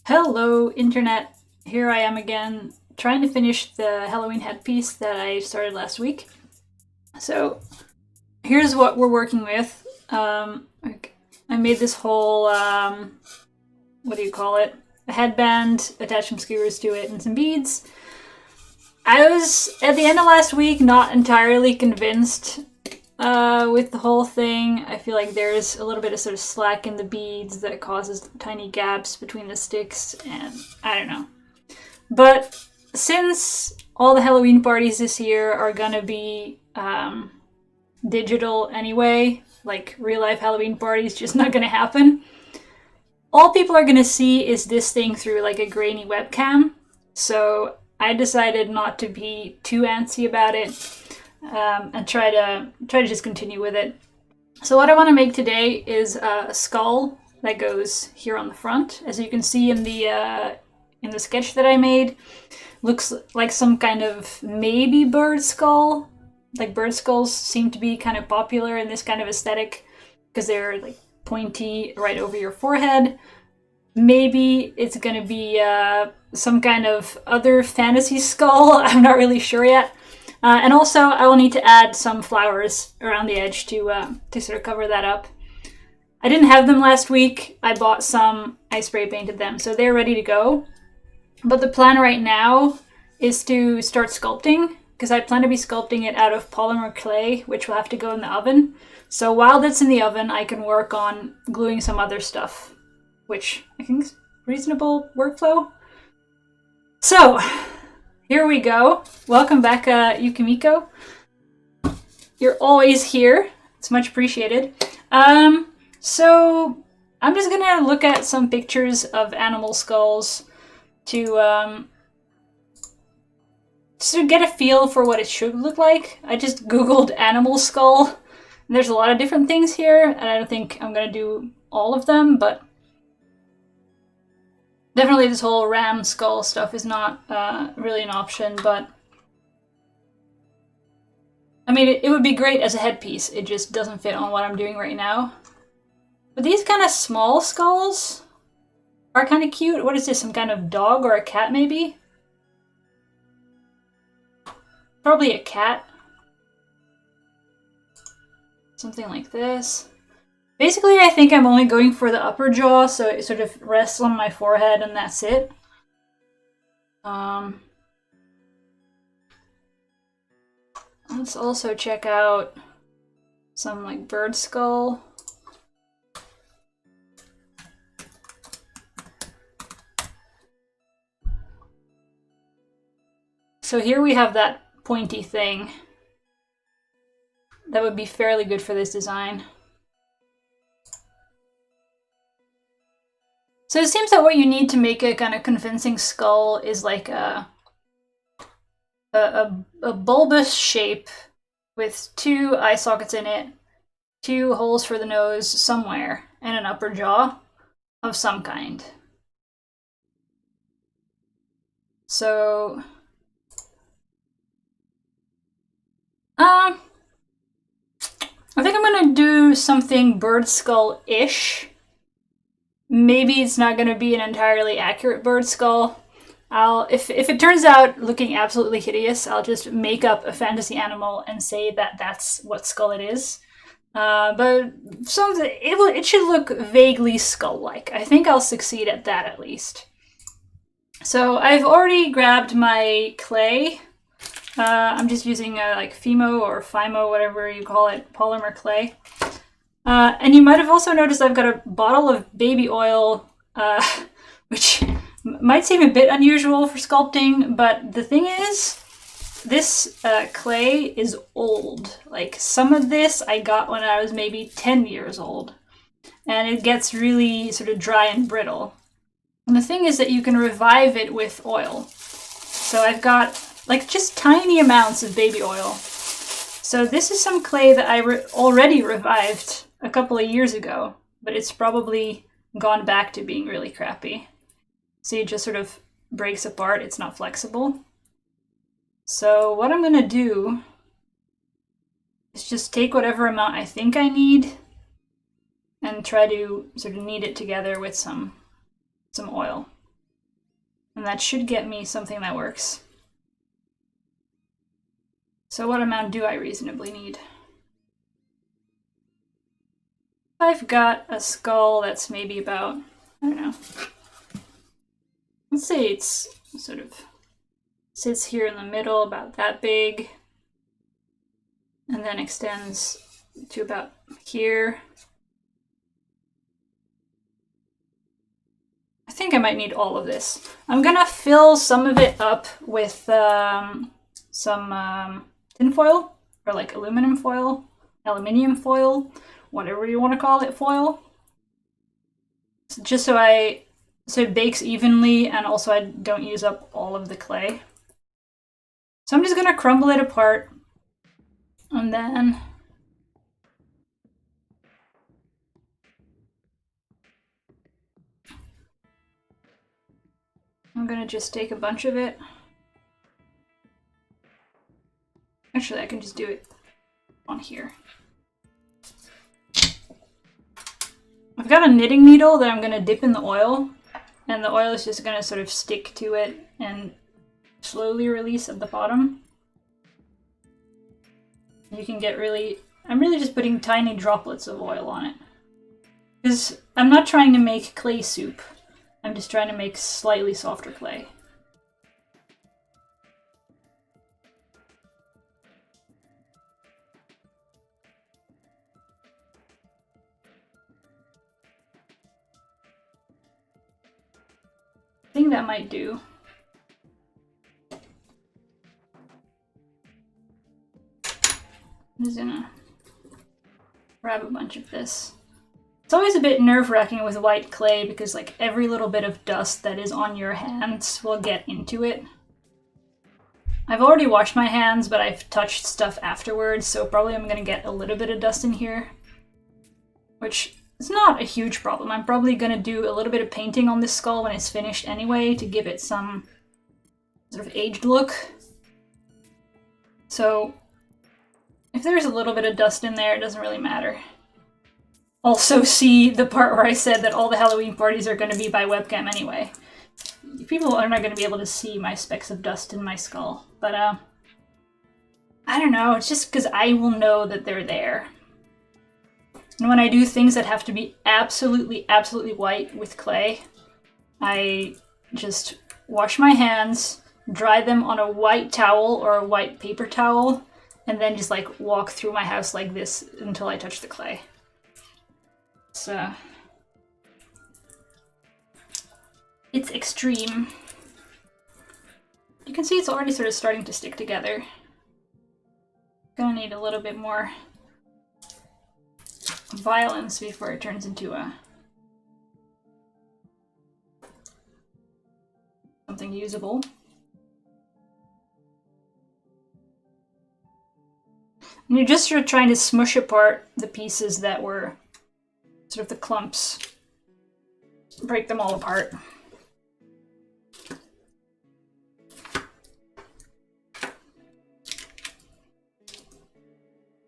Hello, Internet. Here I am again, trying to finish the Halloween headpiece that I started last week. So, here's what we're working with. I made this whole, what do you call it? A headband, attached some skewers to it, and some beads. I was, at the end of last week, not entirely convinced with the whole thing. I feel like there's a little bit of sort of slack in the beads that causes tiny gaps between the sticks, and I don't know. But since all the Halloween parties this year are gonna be digital anyway, like real life Halloween parties just not gonna happen, all people are gonna see is this thing through like a grainy webcam. So I decided not to be too antsy about it and try to just continue with it. So what I want to make today is a skull that goes here on the front, as you can see in the sketch that I made. Looks like some kind of maybe bird skull. Like bird skulls seem to be kind of popular in this kind of aesthetic because they're like pointy right over your forehead. Maybe it's gonna be some kind of other fantasy skull. I'm not really sure yet. And also, I will need to add some flowers around the edge to sort of cover that up. I didn't have them last week. I bought some, I spray painted them, so they're ready to go. But the plan right now is to start sculpting, because I plan to be sculpting it out of polymer clay, which will have to go in the oven. So while that's in the oven, I can work on gluing some other stuff, which I think is reasonable workflow. So, here we go. Welcome back, Yukimiko. You're always here. It's much appreciated. So I'm just gonna look at some pictures of animal skulls to get a feel for what it should look like. I just googled animal skull, and there's a lot of different things here, and I don't think I'm gonna do all of them, but definitely this whole ram skull stuff is not really an option, but I mean, it would be great as a headpiece. It just doesn't fit on what I'm doing right now. But these kind of small skulls are kind of cute. What is this, some kind of dog or a cat maybe? Probably a cat. Something like this. Basically, I think I'm only going for the upper jaw, so it sort of rests on my forehead and that's it. Let's also check out some like bird skull. So here we have that pointy thing. That would be fairly good for this design. So it seems that what you need to make a kind of convincing skull is like a bulbous shape with two eye sockets in it, two holes for the nose somewhere, and an upper jaw of some kind. So, I think I'm gonna do something bird skull-ish. Maybe it's not gonna be an entirely accurate bird skull. If it turns out looking absolutely hideous, I'll just make up a fantasy animal and say that that's what skull it is. But it should look vaguely skull-like. I think I'll succeed at that at least. So I've already grabbed my clay. I'm just using like Fimo or Fimo, whatever you call it, polymer clay. And you might have also noticed I've got a bottle of baby oil, which might seem a bit unusual for sculpting, but the thing is, this clay is old. Like, some of this I got when I was maybe 10 years old, and it gets really sort of dry and brittle. And the thing is that you can revive it with oil. So I've got like just tiny amounts of baby oil. So this is some clay that I already revived a couple of years ago, but it's probably gone back to being really crappy. See, it just sort of breaks apart. It's not flexible. So what I'm gonna do is just take whatever amount I think I need and try to sort of knead it together with some oil. And that should get me something that works. So what amount do I reasonably need? I've got a skull that's maybe about, I don't know. Let's say it's sort of sits here in the middle, about that big, and then extends to about here. I think I might need all of this. I'm gonna fill some of it up with some tin foil, or like aluminium foil, whatever you want to call it, foil. Just so it bakes evenly, and also I don't use up all of the clay. So I'm just gonna crumble it apart, and then I'm gonna just take a bunch of it. Actually, I can just do it on here. I've got a knitting needle that I'm gonna dip in the oil, and the oil is just gonna sort of stick to it and slowly release at the bottom. You can get I'm really just putting tiny droplets of oil on it. Because I'm not trying to make clay soup. I'm just trying to make slightly softer clay. I think that might do. I'm just gonna grab a bunch of this. It's always a bit nerve-wracking with white clay because like every little bit of dust that is on your hands will get into it. I've already washed my hands, but I've touched stuff afterwards, so probably I'm gonna get a little bit of dust in here, which is not a huge problem. I'm probably gonna do a little bit of painting on this skull when it's finished anyway to give it some sort of aged look. So if there's a little bit of dust in there, it doesn't really matter. Also see the part where I said that all the Halloween parties are going to be by webcam anyway. People are not going to be able to see my specks of dust in my skull. But, I don't know, it's just because I will know that they're there. And when I do things that have to be absolutely, absolutely white with clay, I just wash my hands, dry them on a white towel or a white paper towel, and then just like walk through my house like this until I touch the clay. So it's extreme. You can see it's already sort of starting to stick together. Gonna need a little bit more violence before it turns into something usable. And you're just sort of trying to smush apart the pieces that were sort of the clumps. Break them all apart.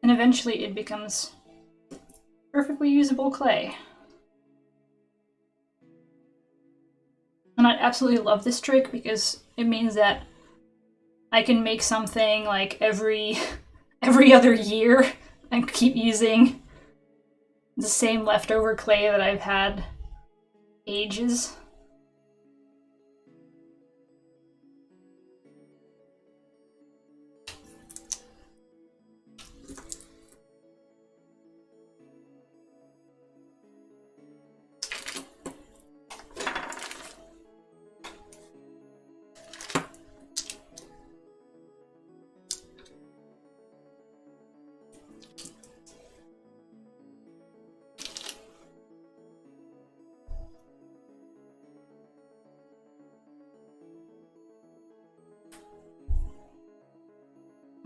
And eventually it becomes perfectly usable clay. And I absolutely love this trick because it means that I can make something like every other year and keep using the same leftover clay that I've had ages.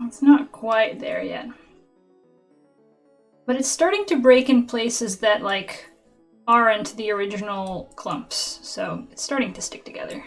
It's not quite there yet. But it's starting to break in places that, like, aren't the original clumps, so it's starting to stick together.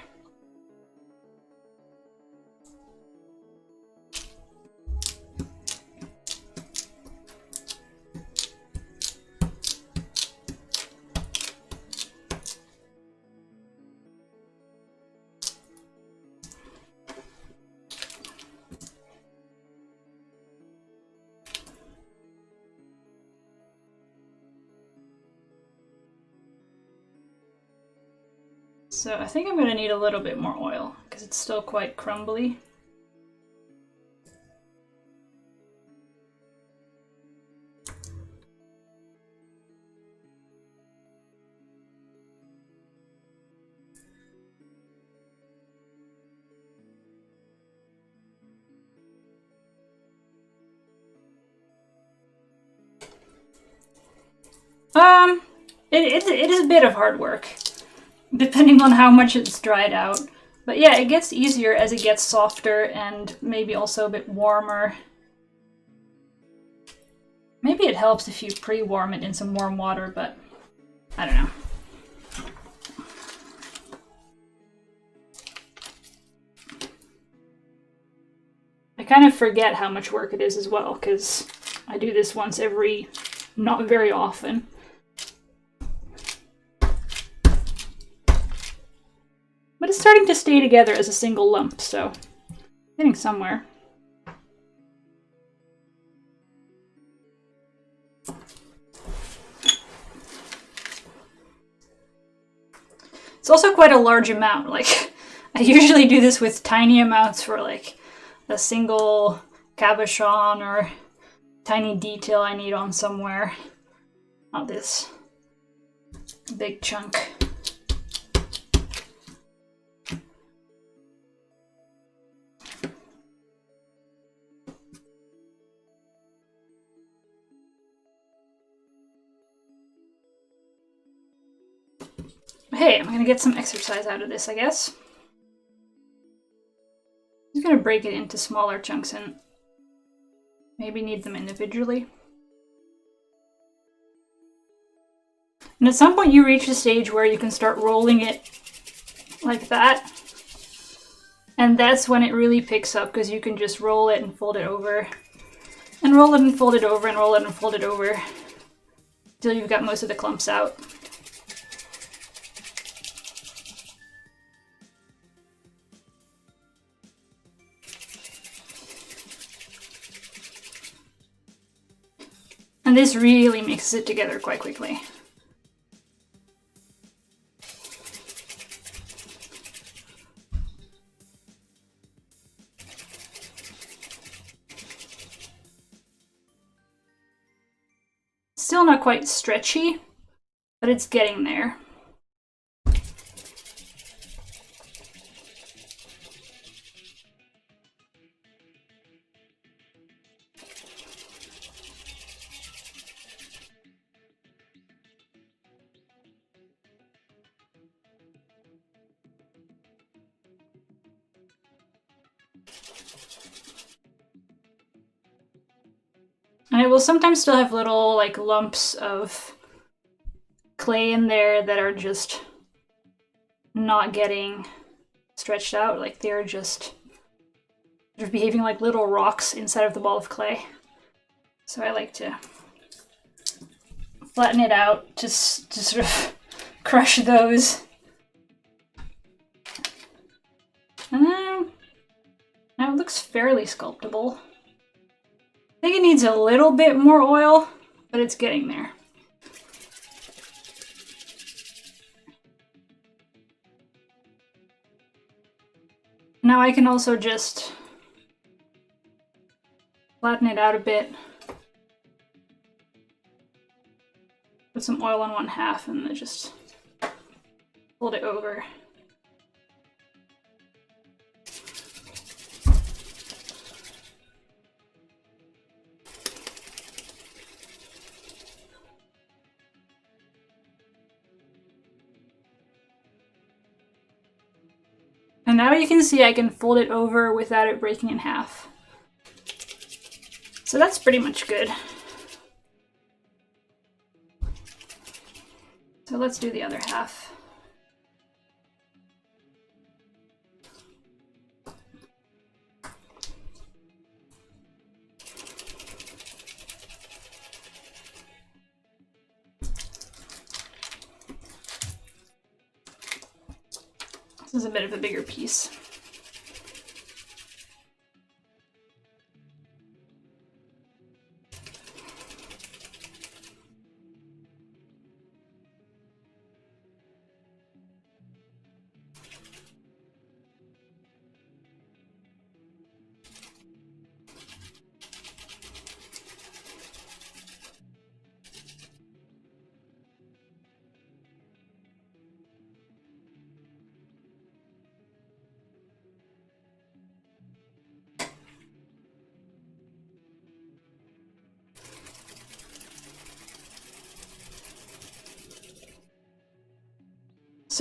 So I think I'm going to need a little bit more oil because it's still quite crumbly. It is a bit of hard work, depending on how much it's dried out. But yeah, it gets easier as it gets softer and maybe also a bit warmer. Maybe it helps if you pre-warm it in some warm water, but I don't know. I kind of forget how much work it is as well, because I do this once every, not very often. But it's starting to stay together as a single lump, so getting somewhere. It's also quite a large amount. Like, I usually do this with tiny amounts for like a single cabochon or tiny detail I need on somewhere. Not this big chunk. Hey, I'm gonna get some exercise out of this, I guess. I'm just gonna break it into smaller chunks and maybe knead them individually. And at some point you reach a stage where you can start rolling it like that. And that's when it really picks up, because you can just roll it and fold it over. And roll it and fold it over and roll it and fold it over. Till you've got most of the clumps out. And this really mixes it together quite quickly. Still not quite stretchy, but it's getting there. And it will sometimes still have little like lumps of clay in there that are just not getting stretched out. Like they're just behaving like little rocks inside of the ball of clay. So I like to flatten it out to sort of crush those. And then now it looks fairly sculptable. I think it needs a little bit more oil, but it's getting there. Now I can also just flatten it out a bit. Put some oil on one half and then just fold it over. And now you can see I can fold it over without it breaking in half. So that's pretty much good. So let's do the other half. This is a bit of a bigger piece.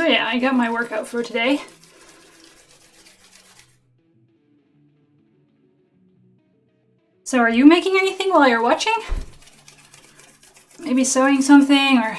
So yeah, I got my workout for today. So are you making anything while you're watching? Maybe sewing something or...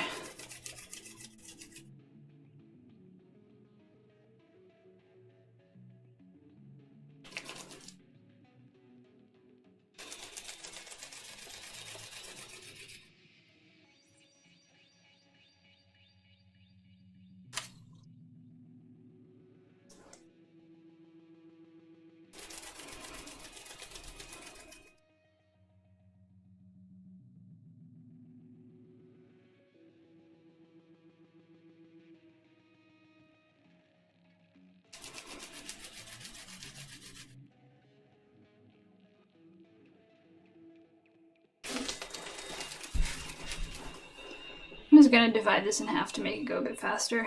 I'm just gonna divide this in half to make it go a bit faster.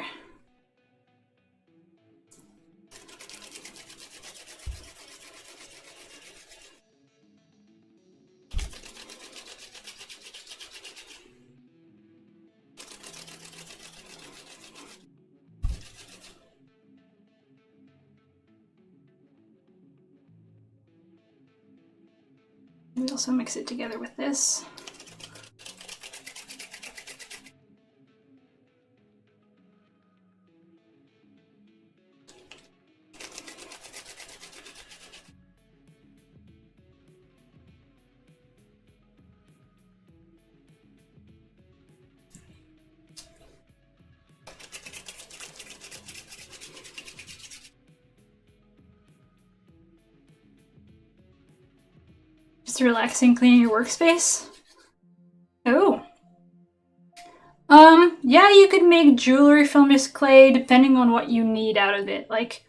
We also mix it together with this. Just relaxing, cleaning your workspace. Oh. Yeah, you could make jewelry from this clay depending on what you need out of it. Like,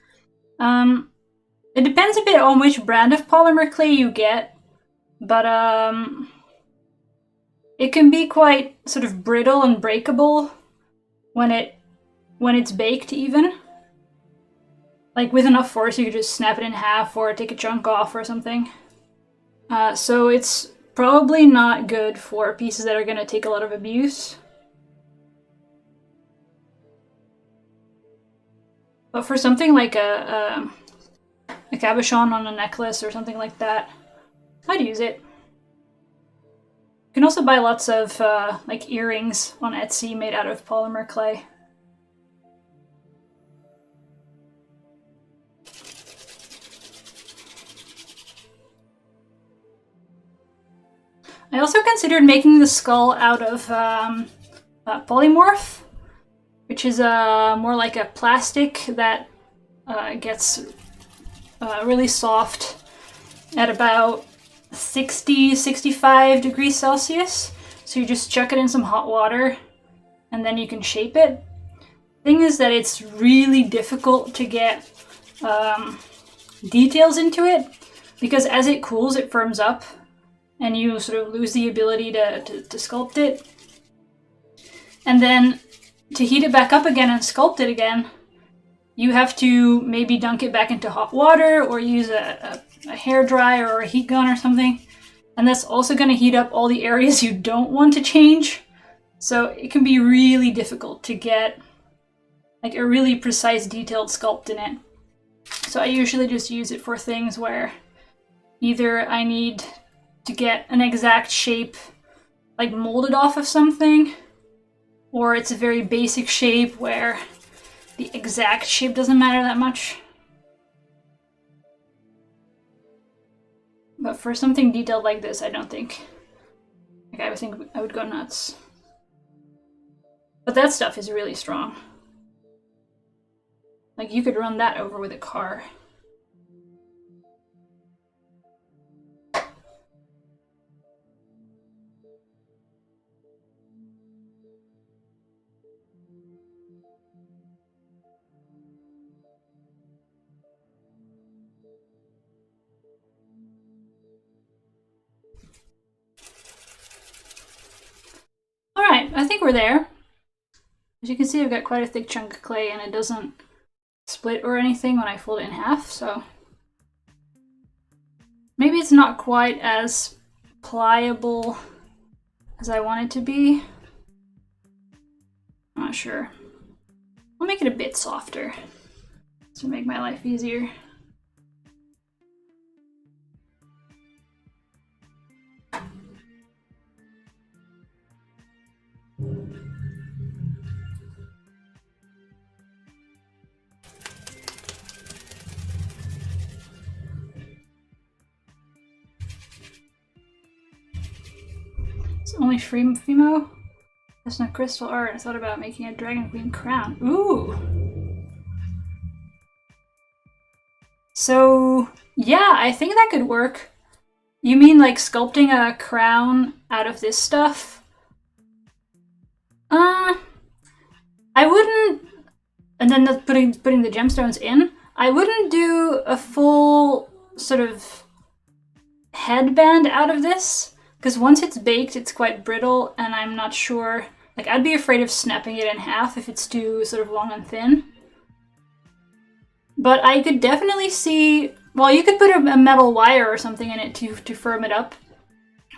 it depends a bit on which brand of polymer clay you get, but, it can be quite sort of brittle and breakable when it's baked even. Like, with enough force you could just snap it in half or take a chunk off or something. So it's probably not good for pieces that are gonna take a lot of abuse. But for something like a cabochon on a necklace or something like that, I'd use it. You can also buy lots of like earrings on Etsy made out of polymer clay. I also considered making the skull out of polymorph, which is more like a plastic that gets really soft at about 60-65 degrees Celsius. So you just chuck it in some hot water and then you can shape it. Thing is that it's really difficult to get details into it because as it cools it firms up and you sort of lose the ability to sculpt it. And then to heat it back up again and sculpt it again, you have to maybe dunk it back into hot water or use a hair dryer or a heat gun or something. And that's also going to heat up all the areas you don't want to change. So it can be really difficult to get like a really precise detailed sculpt in it. So I usually just use it for things where either I need to get an exact shape like molded off of something, or it's a very basic shape where the exact shape doesn't matter that much. But for something detailed like this, I don't think, like I would think I would go nuts. But that stuff is really strong. Like you could run that over with a car. Alright, I think we're there. As you can see, I've got quite a thick chunk of clay and it doesn't split or anything when I fold it in half, so maybe it's not quite as pliable as I want it to be. I'm not sure. I'll make it a bit softer to make my life easier. It's only Fimo. That's not crystal art. I thought about making a dragon queen crown. Ooh. So yeah, I think that could work. You mean like sculpting a crown out of this stuff? I wouldn't, and then putting the gemstones in. I wouldn't do a full sort of headband out of this, because once it's baked, it's quite brittle, and I'm not sure. Like, I'd be afraid of snapping it in half if it's too sort of long and thin. But I could definitely see. Well, you could put a metal wire or something in it to firm it up,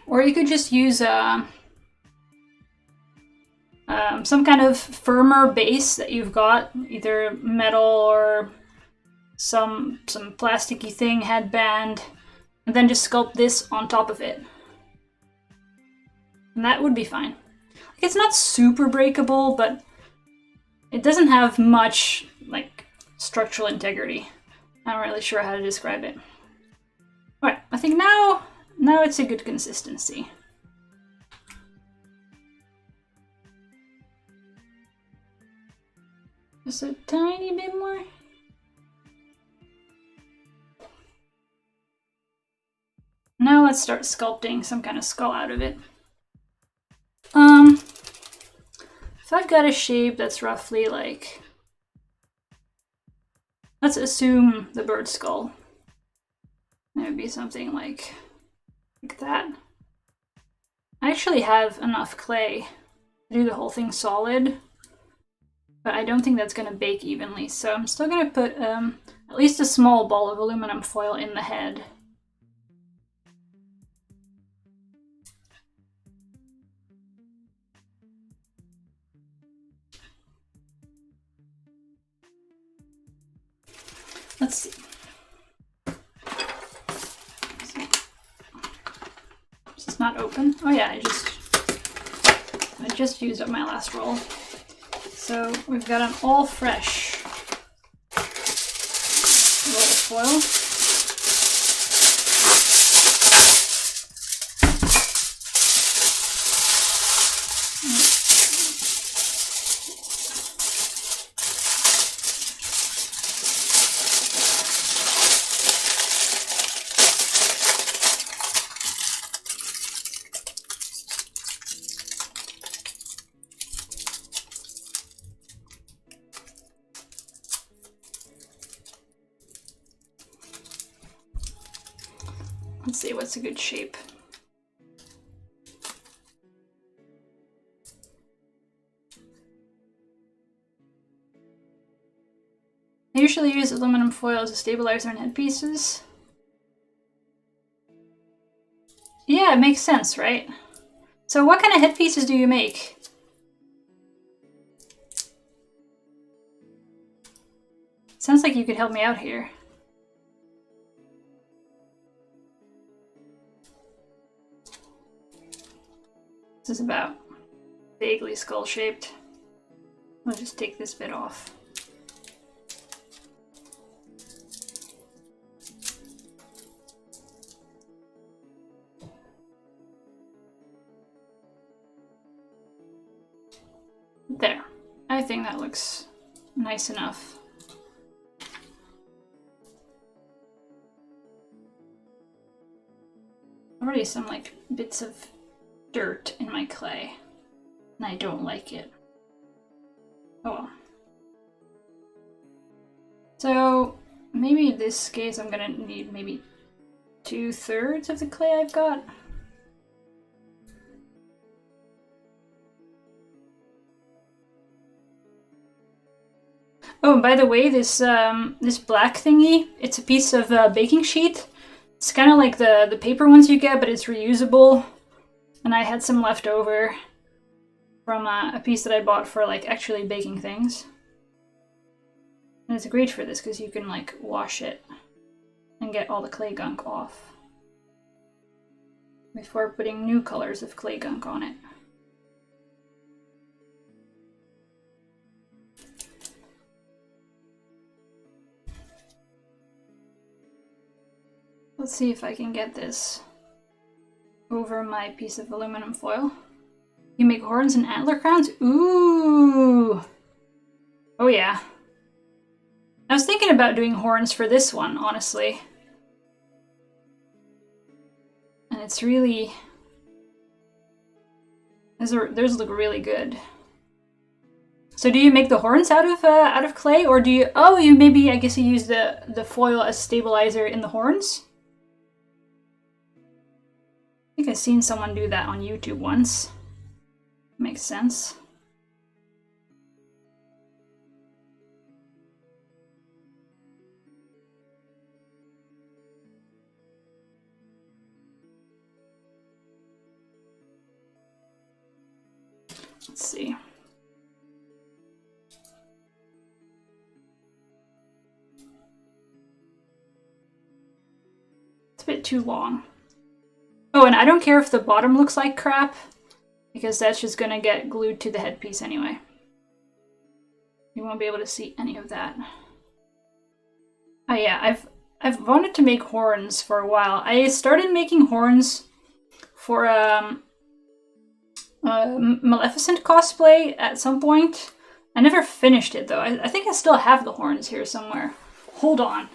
or you could just use some kind of firmer base that you've got, either metal or some plasticky thing, headband, and then just sculpt this on top of it. And that would be fine. Like, it's not super breakable, but it doesn't have much, like, structural integrity. I'm not really sure how to describe it. Alright, I think now it's a good consistency. Just a tiny bit more. Now let's start sculpting some kind of skull out of it. If I've got a shape that's roughly like, let's assume the bird skull. It would be something like that. I actually have enough clay to do the whole thing solid, but I don't think that's going to bake evenly, so I'm still going to put at least a small ball of aluminum foil in the head. Let's see. Is this not open? Oh yeah, I just used up my last roll. So we've got an all fresh roll of foil. Let's see, what's a good shape? I usually use aluminum foil as a stabilizer in headpieces. Yeah, it makes sense, right? So what kind of headpieces do you make? Sounds like you could help me out here. This is about vaguely skull-shaped. I'll just take this bit off. There. I think that looks nice enough. Already some like bits of dirt in my clay, and I don't like it. Oh well. So maybe in this case I'm gonna need maybe 2/3 of the clay I've got. Oh, and by the way, this this black thingy, it's a piece of baking sheet. It's kind of like the paper ones you get, but it's reusable. And I had some left over from a piece that I bought for like actually baking things. And it's great for this because you can like wash it and get all the clay gunk off before putting new colors of clay gunk on it. Let's see if I can get this over my piece of aluminum foil. You make horns and antler crowns? Ooh! Oh yeah. I was thinking about doing horns for this one, honestly. And it's really... Those look really good. So do you make the horns out of clay, or do you... Oh, you maybe, I guess you use the foil as stabilizer in the horns? I think I've seen someone do that on YouTube once. Makes sense. Let's see. It's a bit too long. Oh, and I don't care if the bottom looks like crap, because that's just gonna get glued to the headpiece anyway. You won't be able to see any of that. Oh yeah, I've wanted to make horns for a while. I started making horns for Maleficent cosplay at some point. I never finished it though. I think I still have the horns here somewhere. Hold on.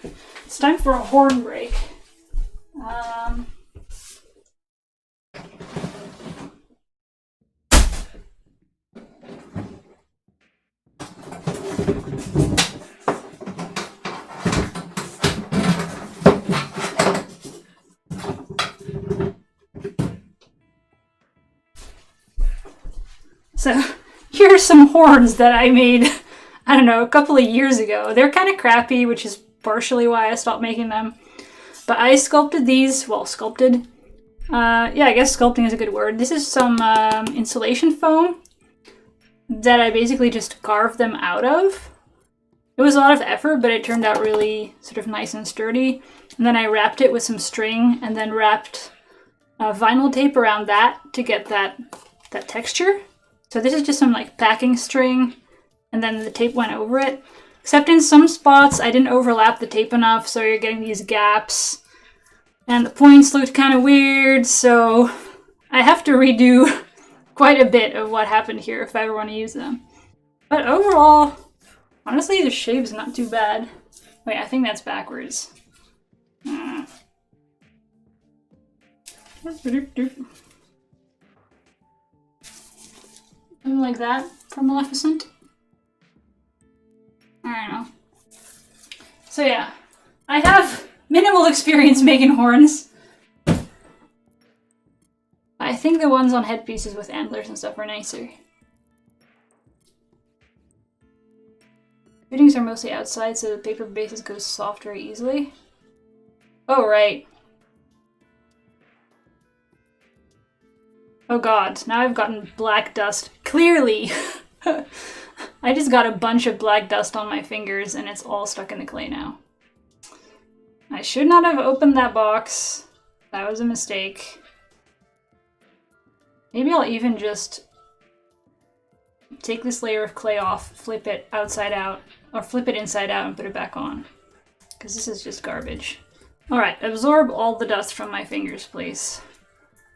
It's time for a horn break. So here's some horns that I made, I don't know, a couple of years ago. They're kind of crappy, which is partially why I stopped making them. But I sculpted these, well, sculpted. Yeah, I guess sculpting is a good word. This is some insulation foam that I basically just carved them out of. It was a lot of effort, but it turned out really sort of nice and sturdy. And then I wrapped it with some string and then wrapped vinyl tape around that to get that texture. So this is just some like packing string, and then the tape went over it. Except in some spots I didn't overlap the tape enough, so you're getting these gaps. And the points looked kind of weird, so I have to redo quite a bit of what happened here if I ever want to use them. But overall, honestly, the shape's not too bad. Wait, I think that's backwards. Something like that for Maleficent. I don't know. So yeah, I have minimal experience making horns. I think the ones on headpieces with antlers and stuff are nicer. Fittings are mostly outside, so the paper bases go soft very easily. Oh, right. Oh god, now I've gotten black dust. Clearly! I just got a bunch of black dust on my fingers and it's all stuck in the clay now. I should not have opened that box. That was a mistake. Maybe I'll even just take this layer of clay off, flip it outside out, or flip it inside out and put it back on. Because this is just garbage. Alright, absorb all the dust from my fingers, please.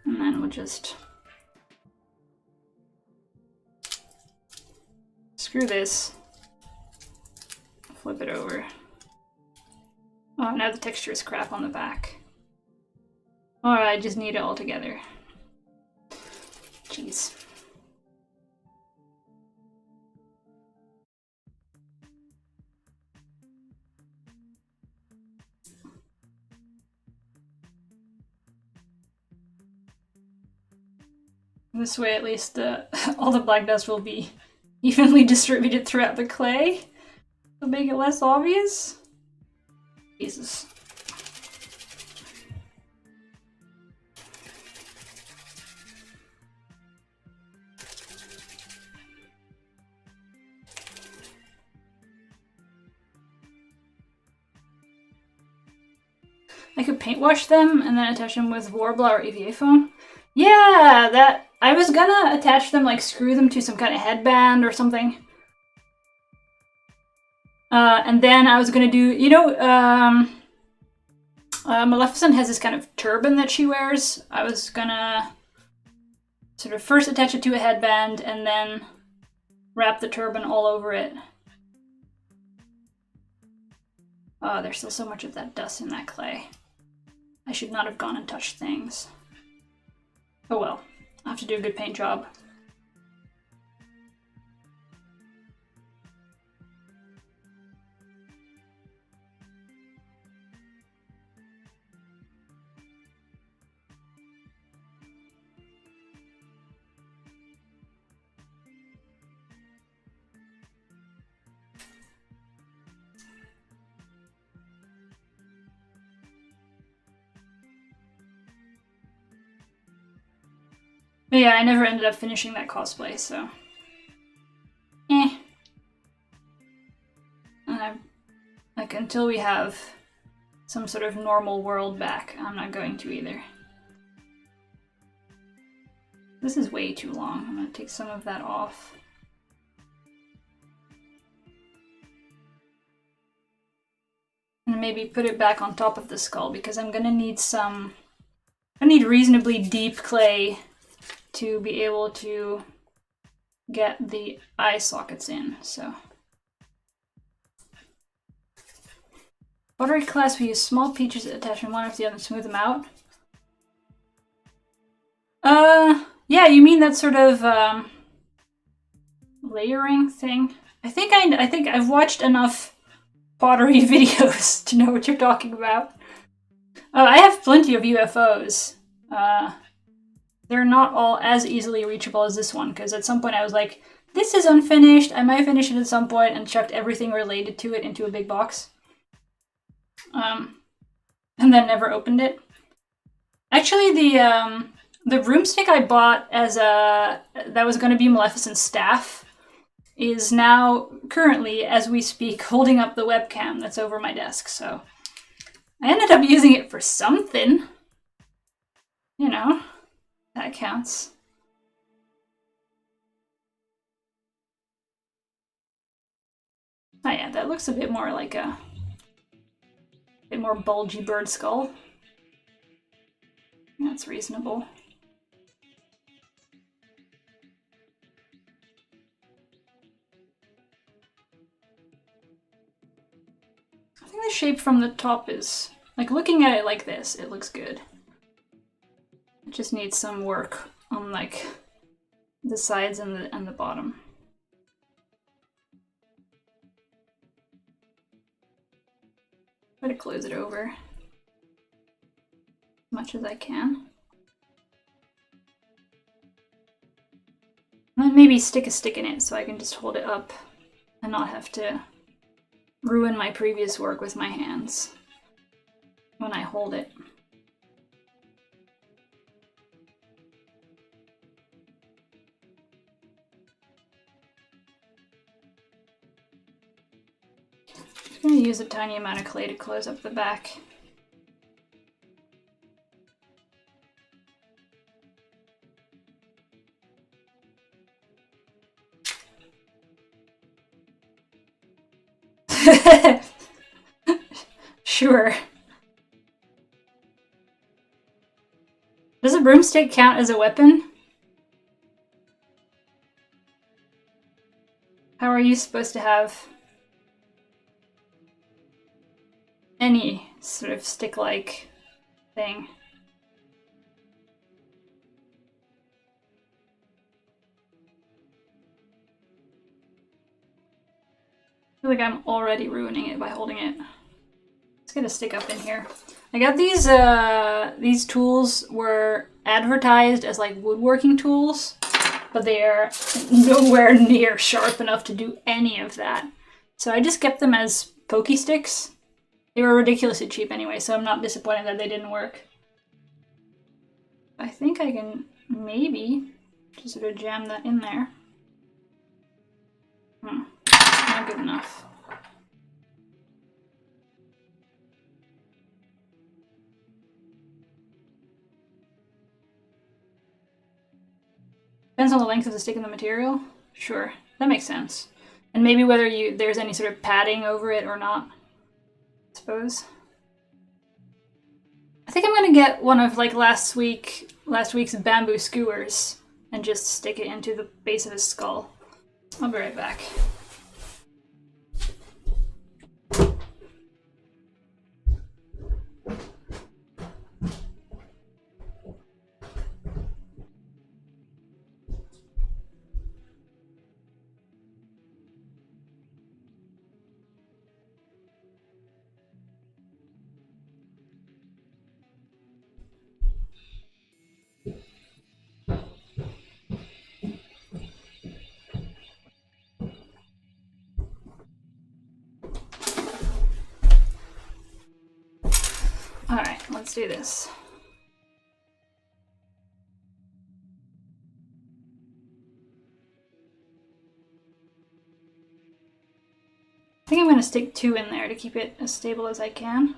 And then we'll just... screw this. Flip it over. Oh, now the texture is crap on the back. Alright, I just need it all together. Jeez. This way at least all the black dust will be evenly distributed throughout the clay to make it less obvious. Jesus. paint wash them and then attach them with Warbler or EVA foam. Yeah, that I was gonna attach them, like screw them to some kind of headband or something. And then I was gonna do, you know, Maleficent has this kind of turban that she wears. I was gonna sort of first attach it to a headband and then wrap the turban all over it. Oh, there's still so much of that dust in that clay. I should not have gone and touched things. Oh well, I'll have to do a good paint job. But yeah, I never ended up finishing that cosplay, so... And like, until we have some sort of normal world back, I'm not going to either. This is way too long. I'm gonna take some of that off. And maybe put it back on top of the skull, because I'm gonna need some... I need reasonably deep clay to be able to get the eye sockets in, so. Pottery class, we use small pieces attaching one after the other to smooth them out. Yeah, you mean that sort of layering thing? I think I've watched enough pottery videos to know what you're talking about. I have plenty of UFOs. They're not all as easily reachable as this one, because at some point I was like, this is unfinished, I might finish it at some point, and chucked everything related to it into a big box. And then never opened it. Actually, the broomstick I bought as that was going to be Maleficent's staff is now, currently, as we speak, holding up the webcam that's over my desk, so... I ended up using it for something. You know. That counts. Oh yeah, that looks a bit more like a bit more bulgy bird skull. That's reasonable. I think the shape from the top is, like, looking at it like this, it looks good. It just needs some work on, like, the sides and the bottom. Try to close it over as much as I can. And then maybe stick a stick in it so I can just hold it up and not have to ruin my previous work with my hands when I hold it. I'm going to use a tiny amount of clay to close up the back. Sure. Does a broomstick count as a weapon? How are you supposed to have any sort of stick-like thing? I feel like I'm already ruining it by holding it. Let's get a stick up in here. I got these tools were advertised as like woodworking tools, but they are nowhere near sharp enough to do any of that. So I just kept them as pokey sticks. They were ridiculously cheap anyway, so I'm not disappointed that they didn't work. I think I can maybe just sort of jam that in there. Not good enough. Depends on the length of the stick and the material. Sure, that makes sense. And maybe whether there's any sort of padding over it or not, I suppose. I think I'm gonna get one of like last week's bamboo skewers and just stick it into the base of his skull. I'll be right back. Alright, let's do this. I think I'm going to stick 2 in there to keep it as stable as I can.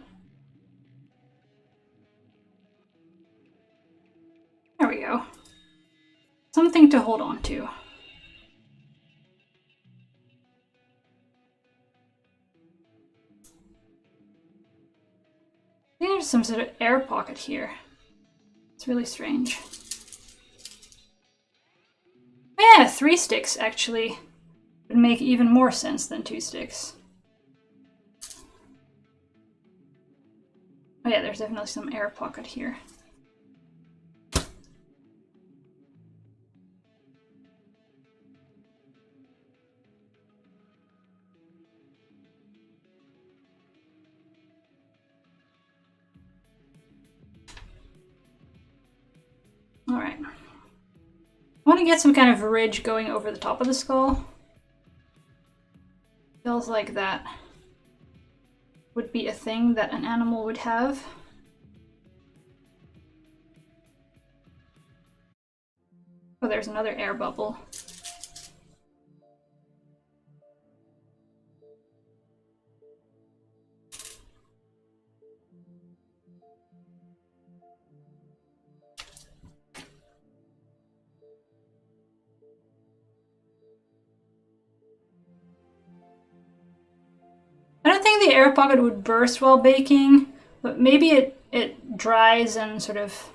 There we go. Something to hold on to. I think there's some sort of air pocket here. It's really strange. Yeah, 3 sticks actually would make even more sense than 2 sticks. Oh yeah, there's definitely some air pocket here. Alright. I want to get some kind of ridge going over the top of the skull. Feels like that would be a thing that an animal would have. Oh, there's another air bubble. I don't think the air pocket would burst while baking, but maybe it dries and sort of...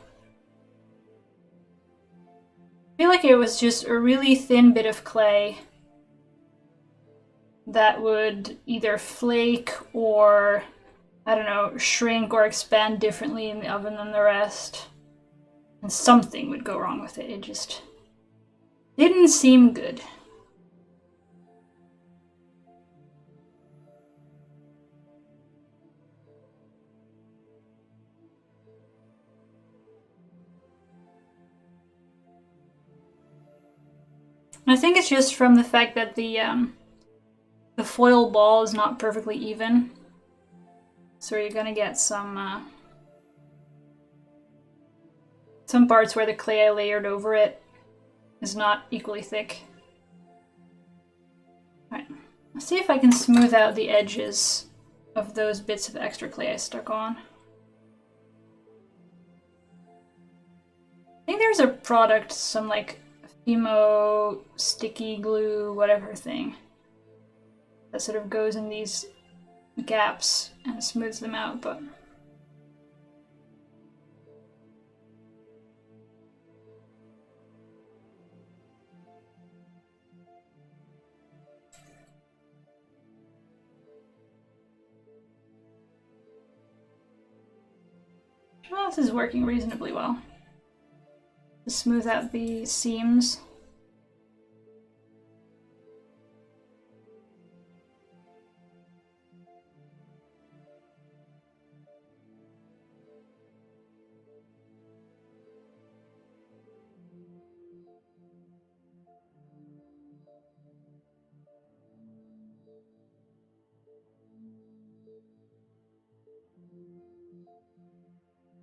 I feel like it was just a really thin bit of clay that would either flake or, I don't know, shrink or expand differently in the oven than the rest. And something would go wrong with it. It just didn't seem good. I think it's just from the fact that the foil ball is not perfectly even. So you're gonna get some parts where the clay I layered over it is not equally thick. Alright, let's see if I can smooth out the edges of those bits of extra clay I stuck on. I think there's a product, some like Fimo sticky glue, whatever thing, that sort of goes in these gaps and smooths them out, but well, this is working reasonably well. To smooth out the seams.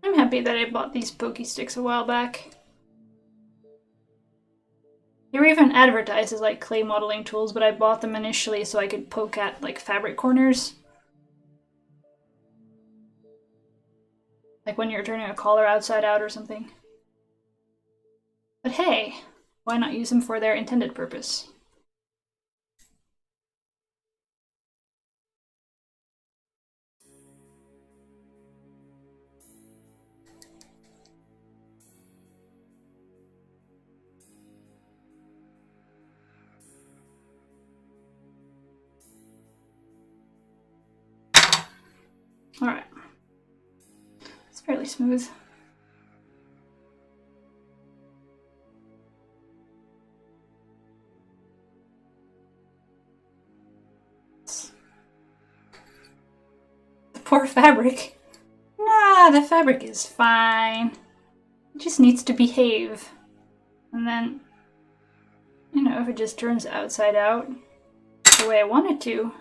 I'm happy that I bought these pokey sticks a while back. They were even advertised as like clay modeling tools, but I bought them initially so I could poke at like fabric corners. Like when you're turning a collar outside out or something. But hey, why not use them for their intended purpose? All right, it's fairly smooth. The poor fabric. Nah, the fabric is fine. It just needs to behave. And then, you know, if it just turns outside out the way I want it to,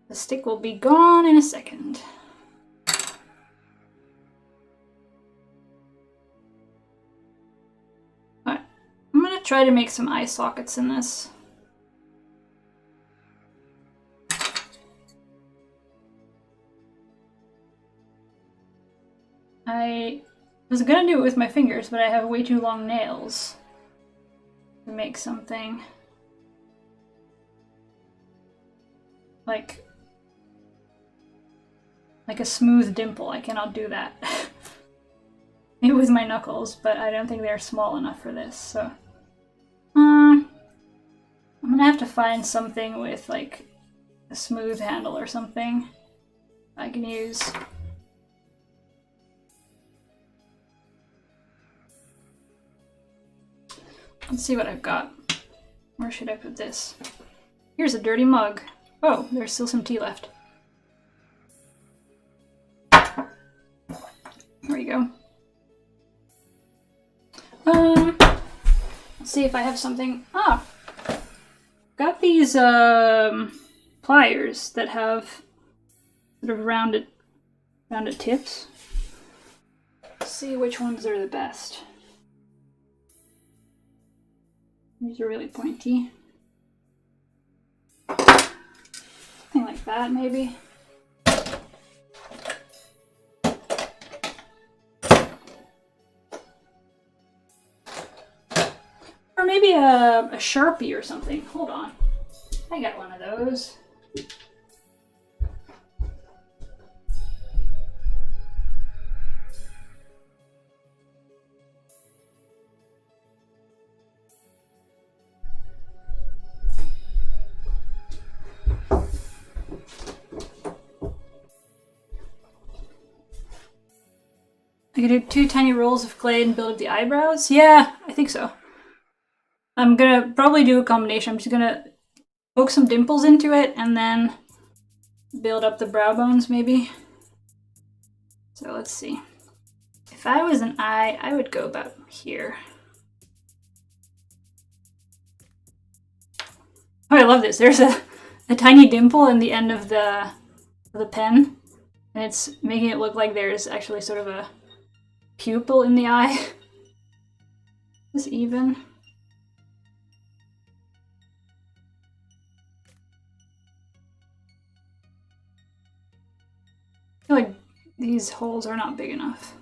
the stick will be gone in a second. Alright, I'm gonna try to make some eye sockets in this. I was gonna do it with my fingers, but I have way too long nails to make something like a smooth dimple. I cannot do that. Maybe with my knuckles, but I don't think they're small enough for this, so I'm gonna have to find something with like a smooth handle or something I can use. Let's see what I've got. Where should I put this? Here's a dirty mug. Oh, there's still some tea left. There we go. Let's see if I have something. Ah, got these pliers that have sort of rounded tips. Let's see which ones are the best. These are really pointy. Something like that, maybe. Or maybe a Sharpie or something. Hold on. I got one of those. I could do 2 tiny rolls of clay and build the eyebrows? Yeah, I think so. I'm gonna probably do a combination. I'm just gonna poke some dimples into it and then build up the brow bones, maybe. So let's see. If I was an eye, I would go about here. Oh, I love this. There's a tiny dimple in the end of the pen, and it's making it look like there's actually sort of a pupil in the eye. Is this even? I feel like these holes are not big enough.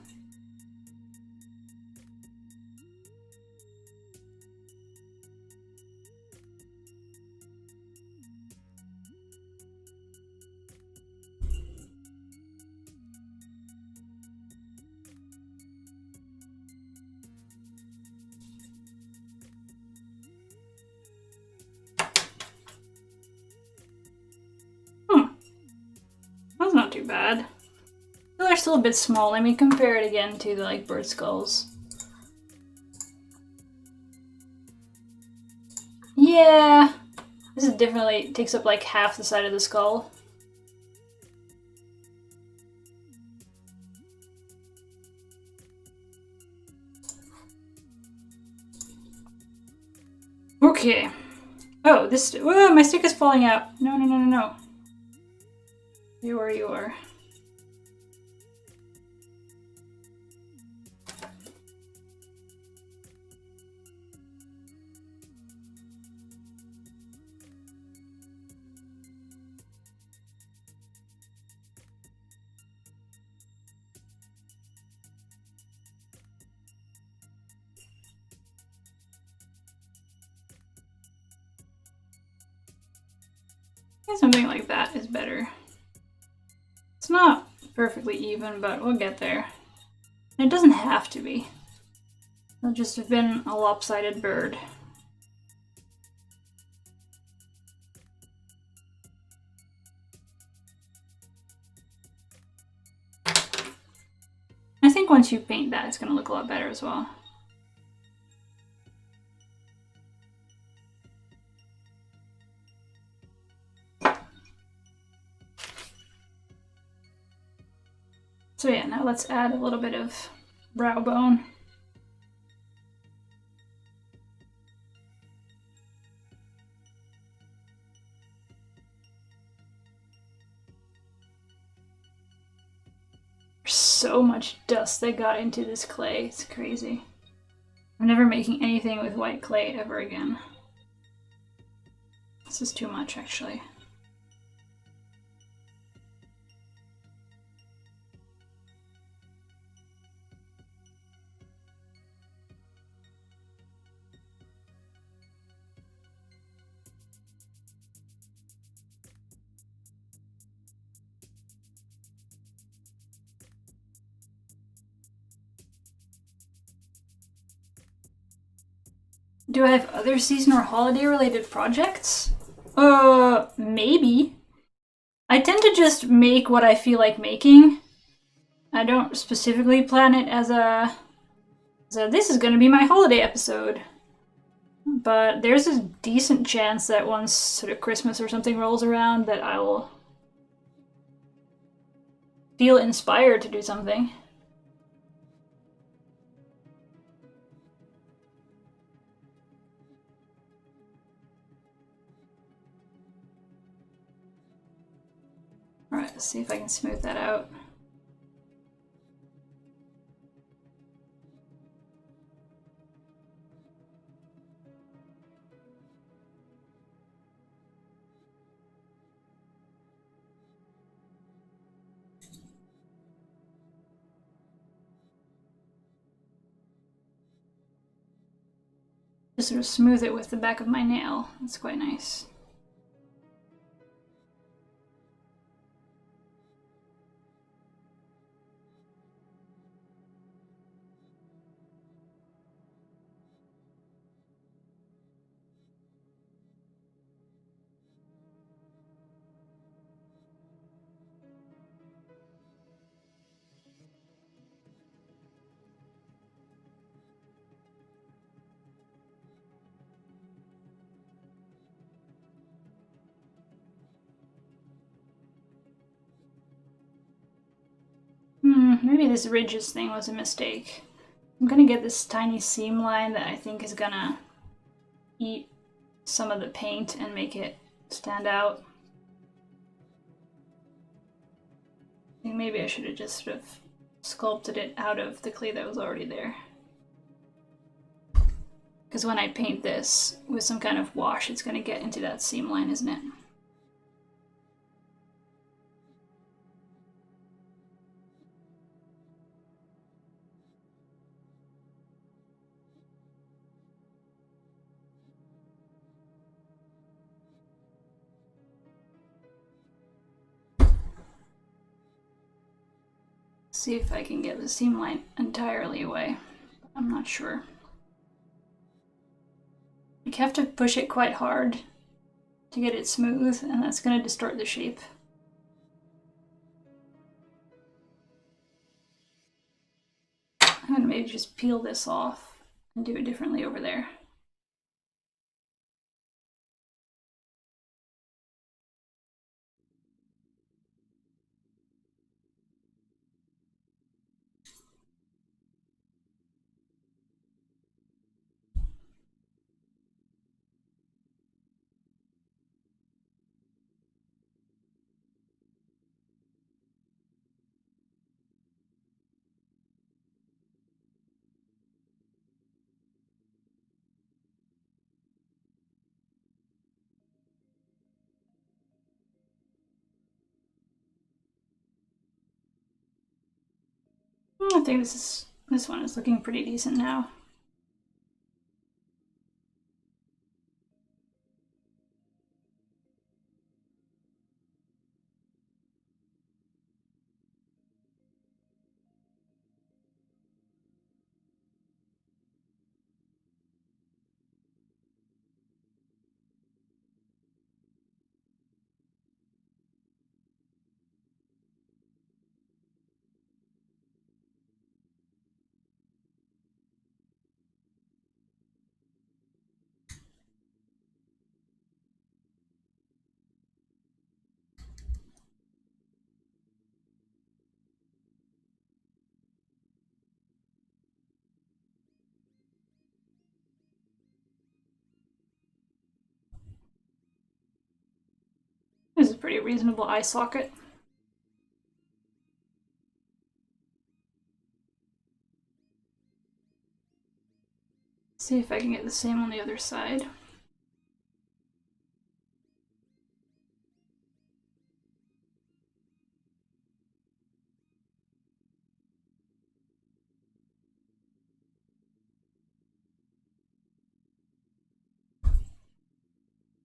That's not too bad. They're still a bit small. Let me compare it again to the bird skulls. Yeah, this is definitely takes up like half the side of the skull. Okay. Oh, this. Whoa, my stick is falling out. No, no, no, no, no. You are. think something like that is better. It's not perfectly even, but we'll get there. And it doesn't have to be. It'll just have been a lopsided bird. I think once you paint that, it's going to look a lot better as well. So yeah, now let's add a little bit of brow bone. There's so much dust that got into this clay, it's crazy. I'm never making anything with white clay ever again. This is too much, actually. Do I have other season or holiday related projects? Maybe. I tend to just make what I feel like making. I don't specifically plan it as a this is gonna be my holiday episode. But there's a decent chance that once sort of Christmas or something rolls around that I will feel inspired to do something. Alright, let's see if I can smooth that out. Just sort of smooth it with the back of my nail. That's quite nice. Maybe this ridges thing was a mistake. I'm gonna get this tiny seam line that I think is gonna eat some of the paint and make it stand out. I think maybe I should have just sort of sculpted it out of the clay that was already there. Because when I paint this with some kind of wash, it's gonna get into that seam line, isn't it? See if I can get the seam line entirely away. I'm not sure. You have to push it quite hard to get it smooth, and that's going to distort the shape. I'm going to maybe just peel this off and do it differently over there. I think this one is looking pretty decent now. This is a pretty reasonable eye socket. See if I can get the same on the other side.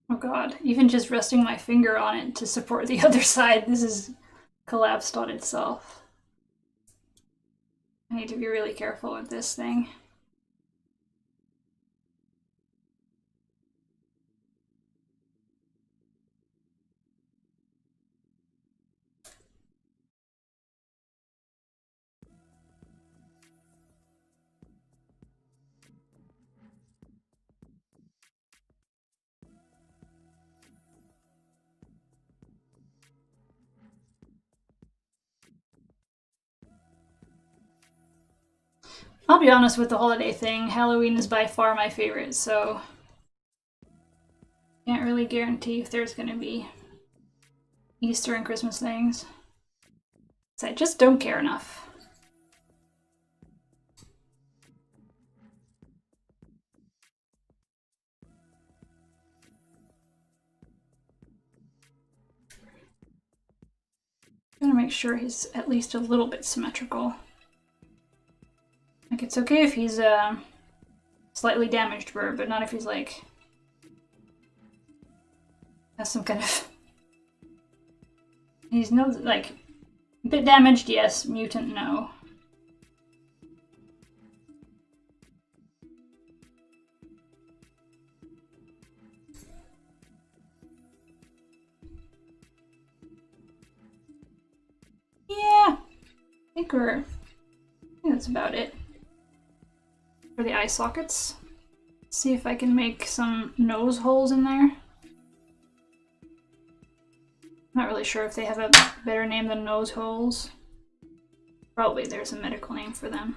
Oh god, even just resting my finger on it to support the other side, this is collapsed on itself. I need to be really careful with this thing. I'll be honest with the holiday thing, Halloween is by far my favorite, so can't really guarantee if there's gonna be Easter and Christmas things. So I just don't care enough. Gotta make sure he's at least a little bit symmetrical. Like, it's okay if he's a slightly damaged bird, but not if he's like has some kind of he's no like a bit damaged, yes, mutant, no. Yeah, I think that's about it for the eye sockets. See if I can make some nose holes in there. Not really sure if they have a better name than nose holes. Probably there's a medical name for them.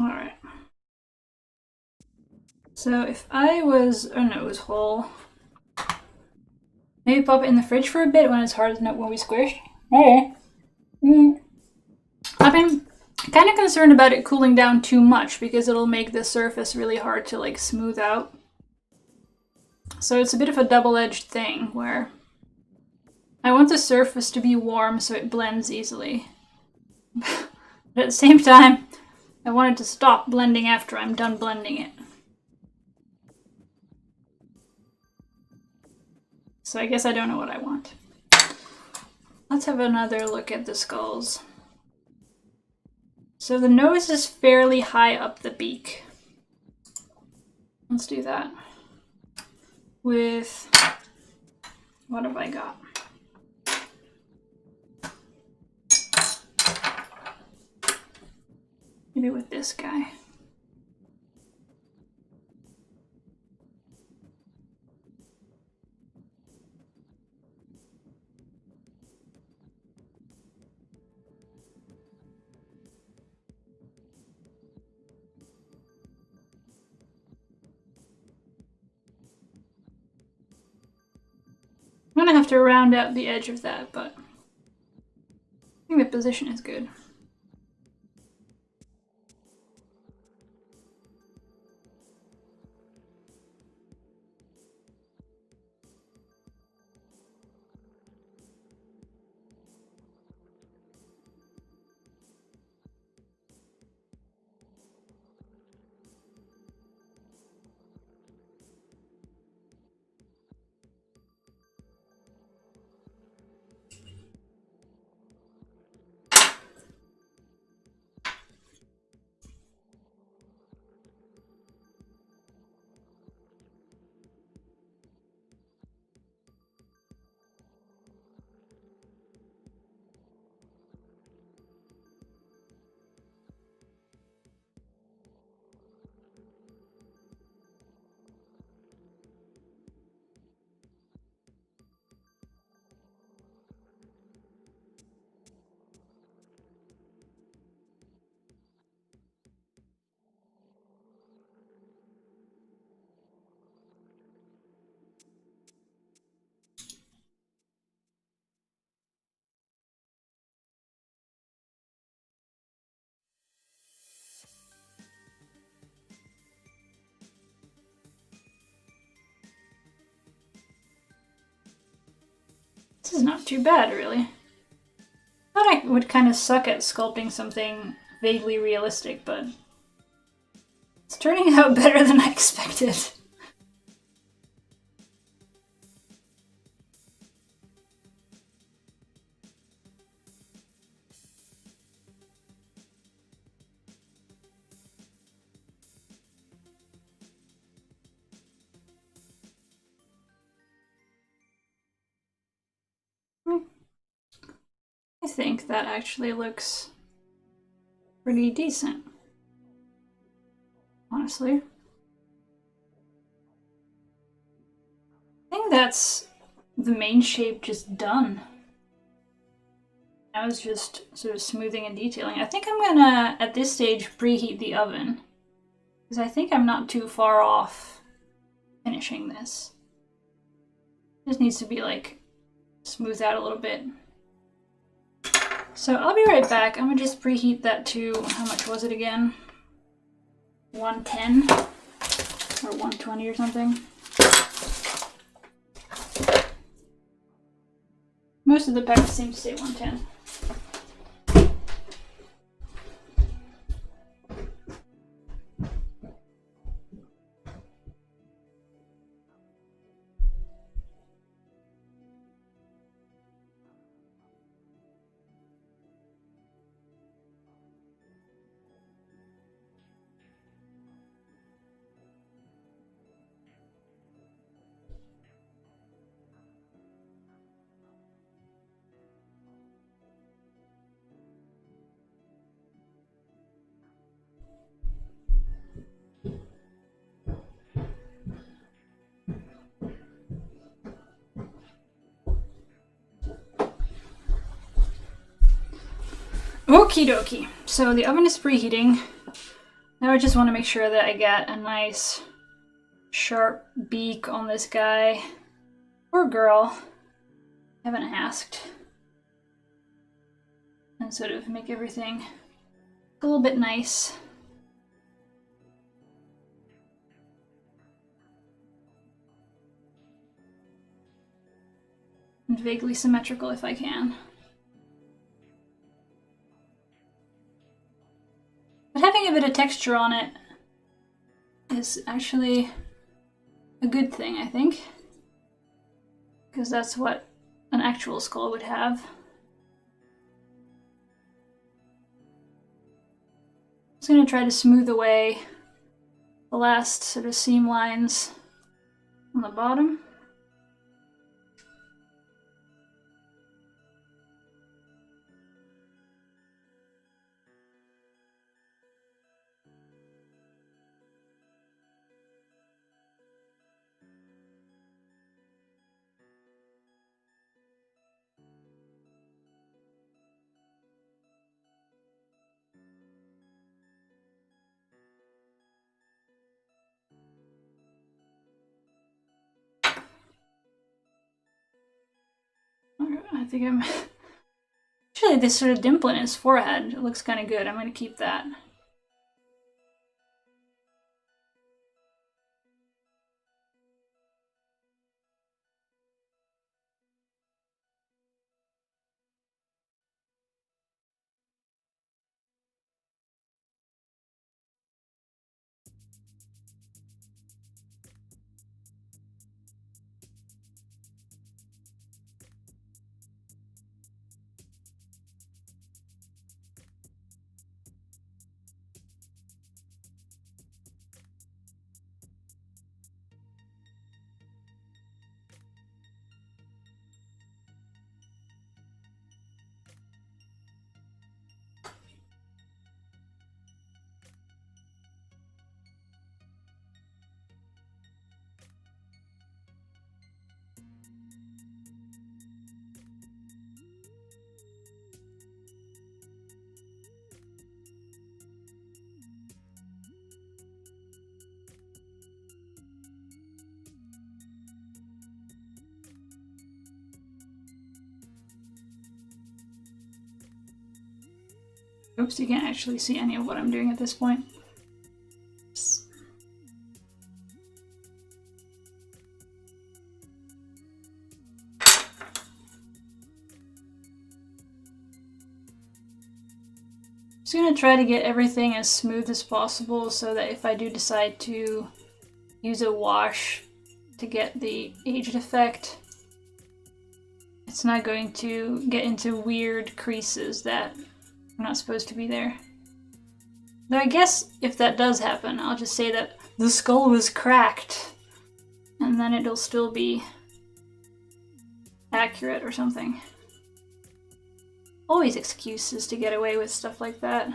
Alright. So if I was a nose hole, maybe pop it in the fridge for a bit when it's hard as not when we squish. Okay. I've been kind of concerned about it cooling down too much because it'll make the surface really hard to like smooth out. So it's a bit of a double-edged thing where I want the surface to be warm so it blends easily. But at the same time, I want it to stop blending after I'm done blending it. So I guess I don't know what I want. Let's have another look at the skulls. So the nose is fairly high up the beak. Let's do that. With, what have I got? Maybe with this guy. I'm gonna have to round out the edge of that, but I think the position is good. This is not too bad, really. I thought I would kind of suck at sculpting something vaguely realistic, but it's turning out better than I expected. I think that actually looks pretty decent, honestly. I think that's the main shape just done. Now it's just sort of smoothing and detailing. I think I'm gonna, at this stage, preheat the oven, because I think I'm not too far off finishing this. It just needs to be like smoothed out a little bit. So I'll be right back. I'm gonna just preheat that to, how much was it again? 110 or 120 or something. Most of the packets seem to say 110. Okie dokie. So the oven is preheating. Now I just want to make sure that I get a nice sharp beak on this guy. Or girl. I haven't asked. And sort of make everything a little bit nice. And vaguely symmetrical if I can. But having a bit of texture on it is actually a good thing, I think. Because that's what an actual skull would have. I'm just going to try to smooth away the last sort of seam lines on the bottom. I think I'm... Actually, this sort of dimple in his forehead, it looks kind of good. I'm going to keep that. Oops, you can't actually see any of what I'm doing at this point. Oops. Just gonna try to get everything as smooth as possible so that if I do decide to use a wash to get the aged effect, it's not going to get into weird creases that are not supposed to be there. Though I guess if that does happen, I'll just say that the skull was cracked, and then it'll still be accurate or something. Always excuses to get away with stuff like that.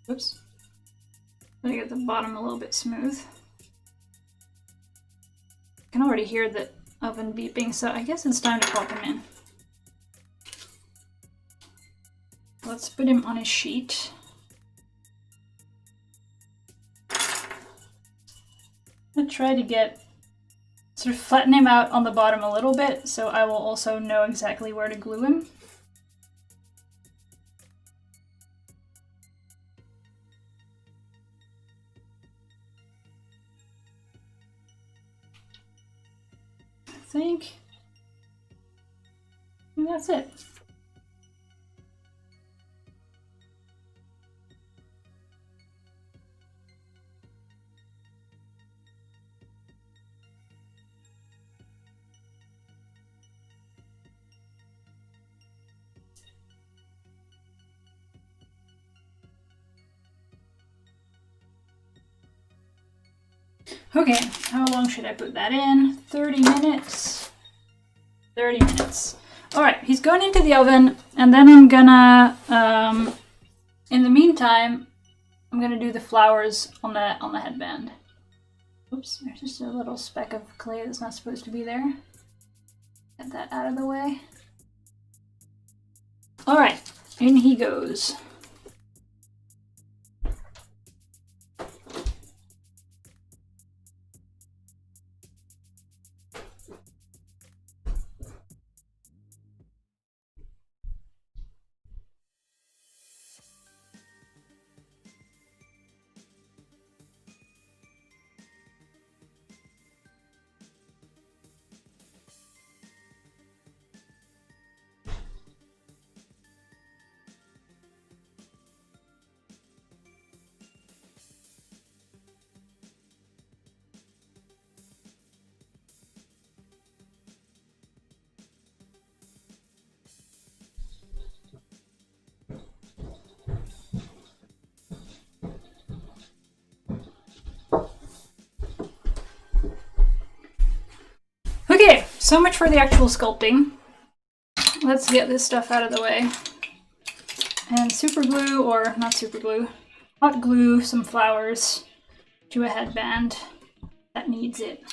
Oops. Gotta get the bottom a little bit smooth. I can already hear the oven beeping, so I guess it's time to pop him in. Let's put him on his sheet. I'm gonna try to sort of flatten him out on the bottom a little bit, so I will also know exactly where to glue him. I think that's it. Okay, how long should I put that in? 30 minutes. 30 minutes. Alright, he's going into the oven, and then I'm gonna, in the meantime, I'm gonna do the flowers on the headband. Oops, there's just a little speck of clay that's not supposed to be there. Get that out of the way. Alright, in he goes. Okay, so much for the actual sculpting. Let's get this stuff out of the way. And super glue, or not super glue, hot glue some flowers to a headband that needs it.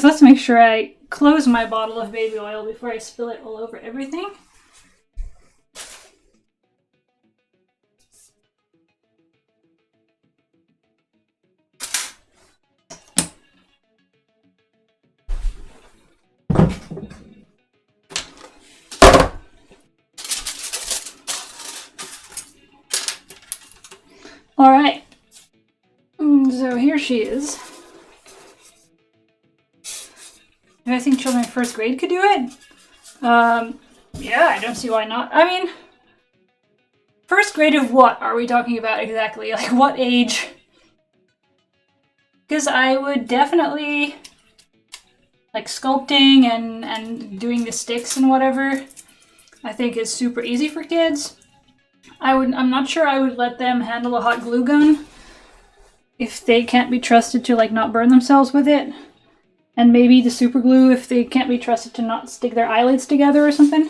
Let's make sure I close my bottle of baby oil before I spill it all over everything. All right, so here she is. Do I think children in first grade could do it? Yeah, I don't see why not. I mean, first grade of what are we talking about exactly? Like, what age? Because I would definitely, like, sculpting and doing the sticks and whatever, I think is super easy for kids. I'm not sure I would let them handle a hot glue gun if they can't be trusted to, like, not burn themselves with it. And maybe the super glue if they can't be trusted to not stick their eyelids together or something.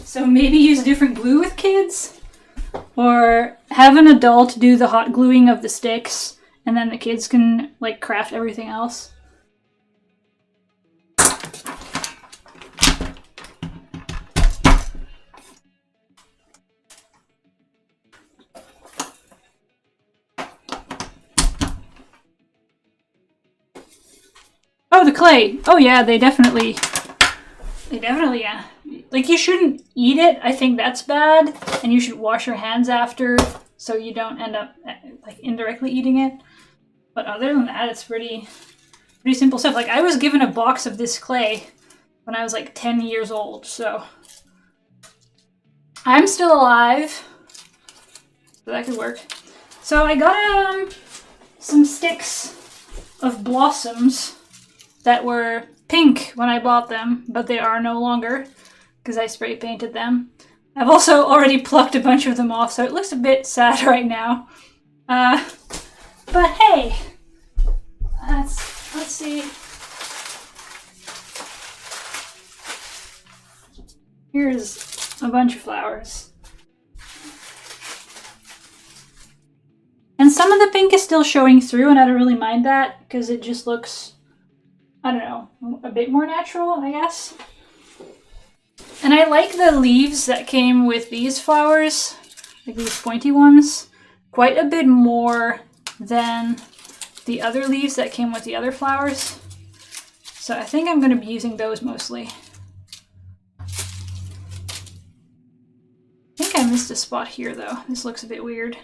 So maybe use different glue with kids? Or have an adult do the hot gluing of the sticks and then the kids can, like, craft everything else. clay. Oh yeah, they definitely, yeah. Like, you shouldn't eat it. I think that's bad. And you should wash your hands after so you don't end up like indirectly eating it. But other than that, it's pretty simple stuff. Like, I was given a box of this clay when I was like 10 years old, so I'm still alive. So that could work. So I got some sticks of blossoms that were pink when I bought them, but they are no longer because I spray painted them. I've also already plucked a bunch of them off, so it looks a bit sad right now. But hey, let's see. Here's a bunch of flowers. And some of the pink is still showing through, and I don't really mind that because it just looks, I don't know, a bit more natural, I guess. And I like the leaves that came with these flowers, like these pointy ones, quite a bit more than the other leaves that came with the other flowers. So I think I'm going to be using those mostly. I think I missed a spot here though. This looks a bit weird.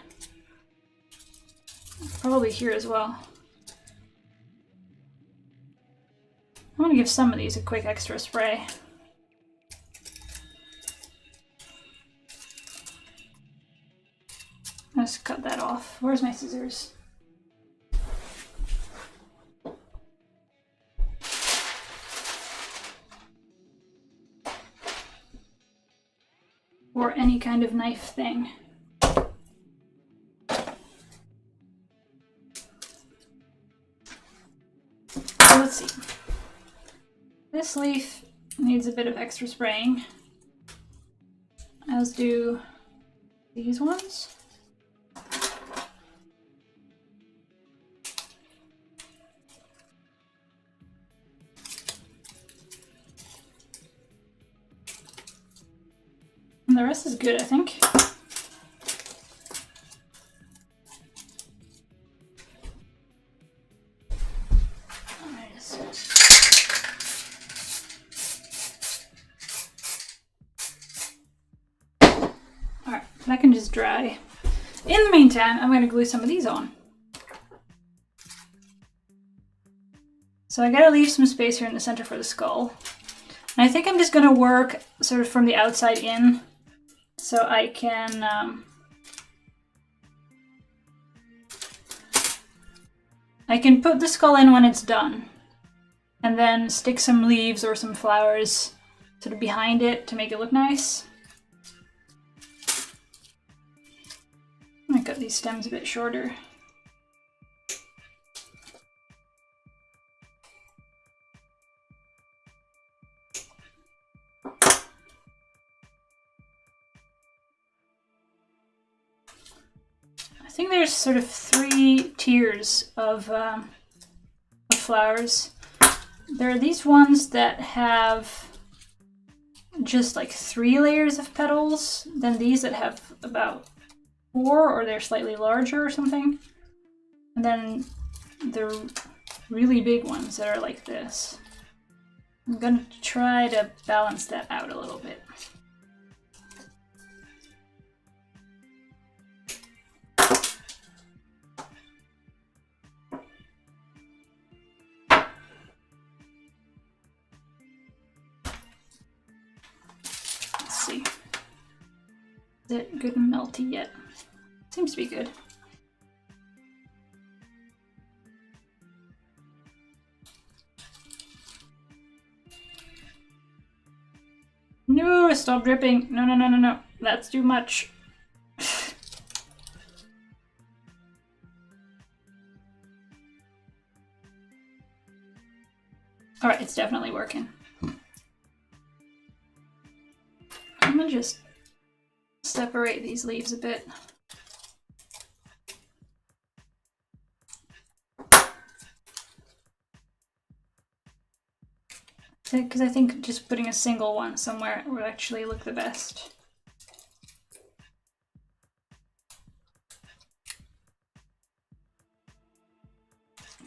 Probably here as well. I'm going to give some of these a quick extra spray. Let's cut that off. Where's my scissors? Or any kind of knife thing. So let's see. This leaf needs a bit of extra spraying, as do these ones. And the rest is good, I think. Alright, that can just dry. In the meantime, I'm going to glue some of these on. So I gotta leave some space here in the center for the skull. And I think I'm just going to work sort of from the outside in, so I can put the skull in when it's done, and then stick some leaves or some flowers sort of behind it to make it look nice. I'm gonna cut these stems a bit shorter. I think there's sort of 3 tiers of flowers. There are these ones that have just like 3 layers of petals, then these that have about 4, or they're slightly larger or something, and then the really big ones that are like this. I'm gonna try to balance that out a little bit. See. Is it good and melty yet? Seems to be good. No, stop dripping. No, no, no, no, no. That's too much. Alright, it's definitely working. I'm gonna just separate these leaves a bit. Because I think just putting a single one somewhere would actually look the best.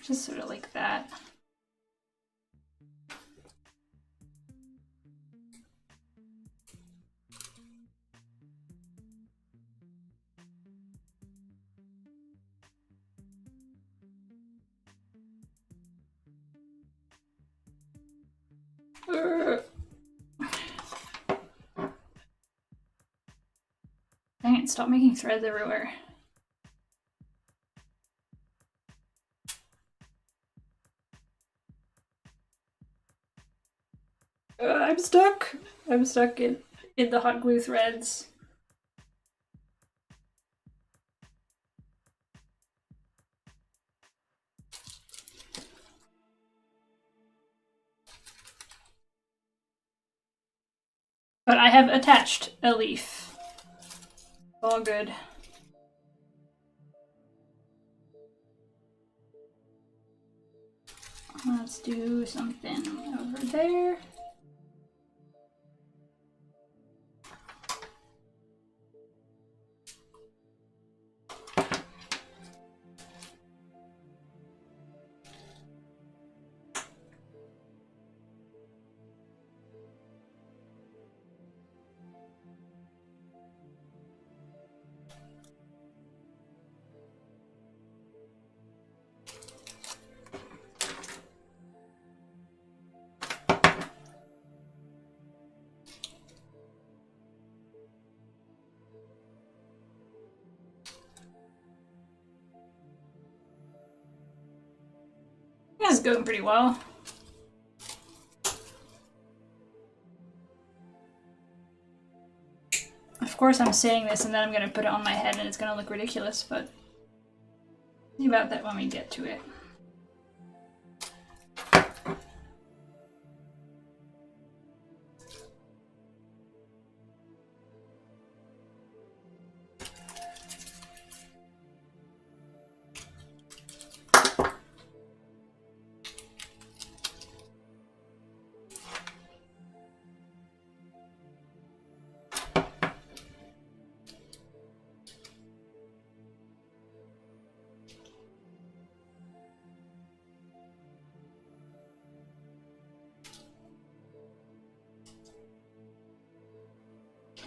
Just sort of like that. point. Stop making threads everywhere. I'm stuck. I'm stuck in the hot glue threads. But I have attached a leaf. All good. Let's do something over there. This is going pretty well. Of course I'm saying this and then I'm going to put it on my head and it's going to look ridiculous, but see about that when we get to it.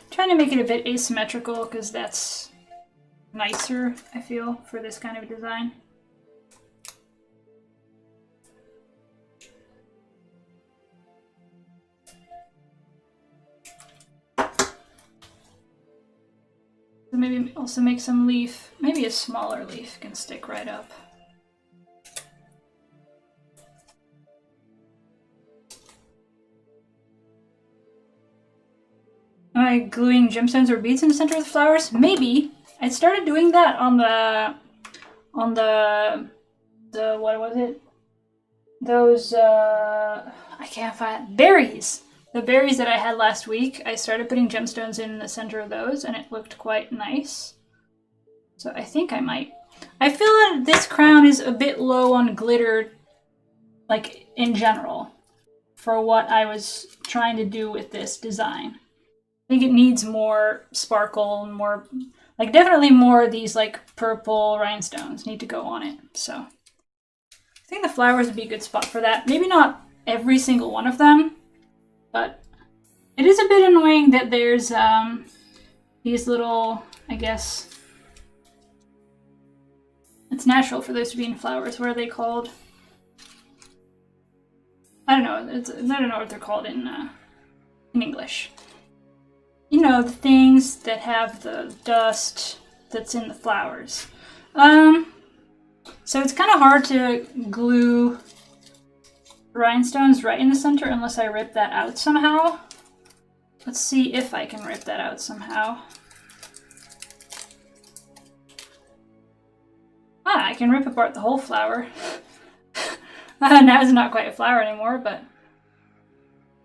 Trying to make it a bit asymmetrical because that's nicer, I feel, for this kind of design. So maybe also make some leaf, maybe a smaller leaf can stick right up. Am I gluing gemstones or beads in the center of the flowers? Maybe. I started doing that on the what was it? Those I can't find berries. The berries that I had last week, I started putting gemstones in the center of those and it looked quite nice. So I think I might. I feel that this crown is a bit low on glitter, like in general, for what I was trying to do with this design. I think it needs more sparkle and more, like definitely more of these like purple rhinestones need to go on it. So I think the flowers would be a good spot for that. Maybe not every single one of them, but it is a bit annoying that there's these little, I guess, it's natural for those to be in flowers. What are they called? I don't know. I don't know what they're called in English. You know, the things that have the dust that's in the flowers. So it's kind of hard to glue rhinestones right in the center unless I rip that out somehow. Let's see if I can rip that out somehow. Ah, I can rip apart the whole flower. Now it's not quite a flower anymore, but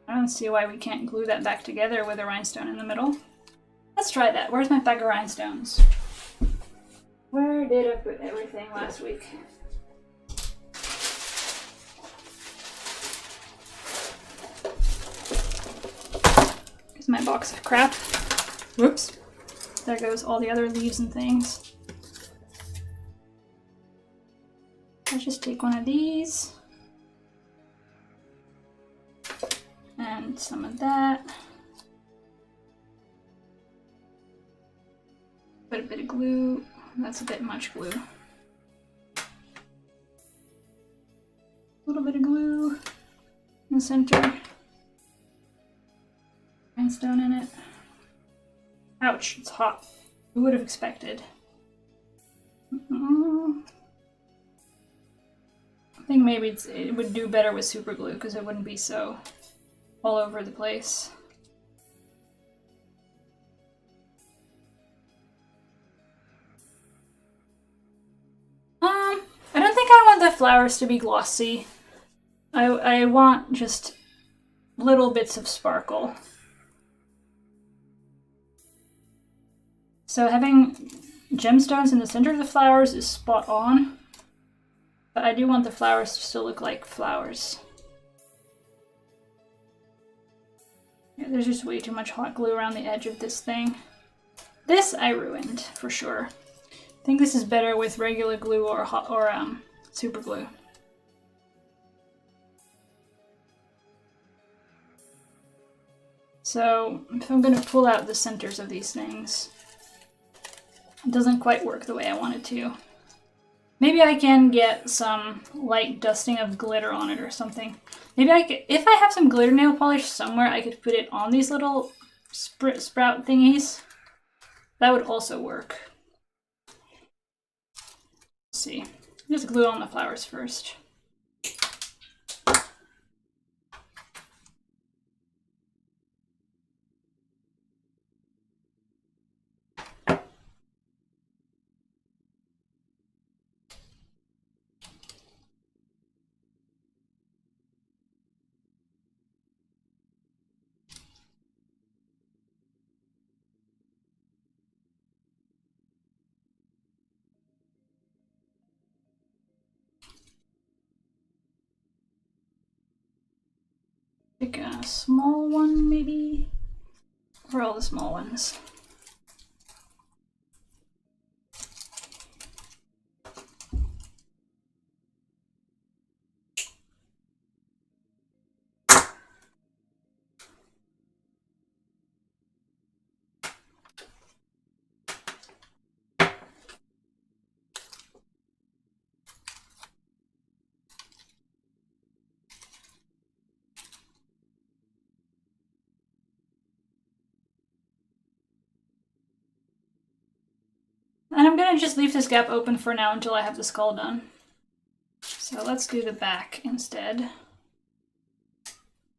I don't see why we can't glue that back together with a rhinestone in the middle. Let's try that. Where's my bag of rhinestones? Where did I put everything last week? Here's my box of crap. Whoops. There goes all the other leaves and things. Let's just take one of these. And some of that. Put a bit of glue. That's a bit much glue. A little bit of glue in the center. Rhinestone in it. Ouch, it's hot. Who would have expected? I think maybe it would do better with super glue because it wouldn't be so all over the place. I don't think I want the flowers to be glossy. I want just little bits of sparkle. So having gemstones in the center of the flowers is spot on, but I do want the flowers to still look like flowers. Yeah, there's just way too much hot glue around the edge of this thing. This I ruined, for sure. I think this is better with regular glue or super glue. So if I'm going to pull out the centers of these things, it doesn't quite work the way I want it to. Maybe I can get some light dusting of glitter on it or something. Maybe I could, if I have some glitter nail polish somewhere, I could put it on these little sprout thingies. That would also work. Let's see. Just glue on the flowers first. Pick a small one, maybe? Or all the small ones? And I'm gonna just leave this gap open for now until I have the skull done. So let's do the back instead.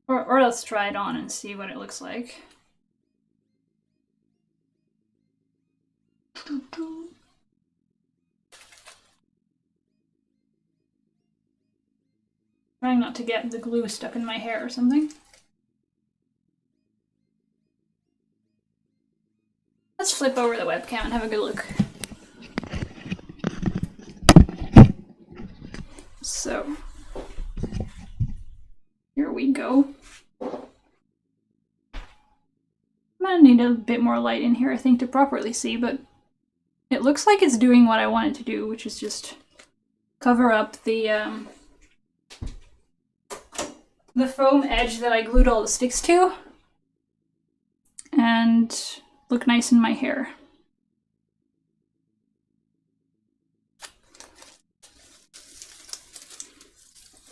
Or let's try it on and see what it looks like. Trying not to get the glue stuck in my hair or something. Let's flip over the webcam and have a good look. So, here we go. I'm gonna need a bit more light in here, I think, to properly see, but it looks like it's doing what I want it to do, which is just cover up the foam edge that I glued all the sticks to, and look nice in my hair.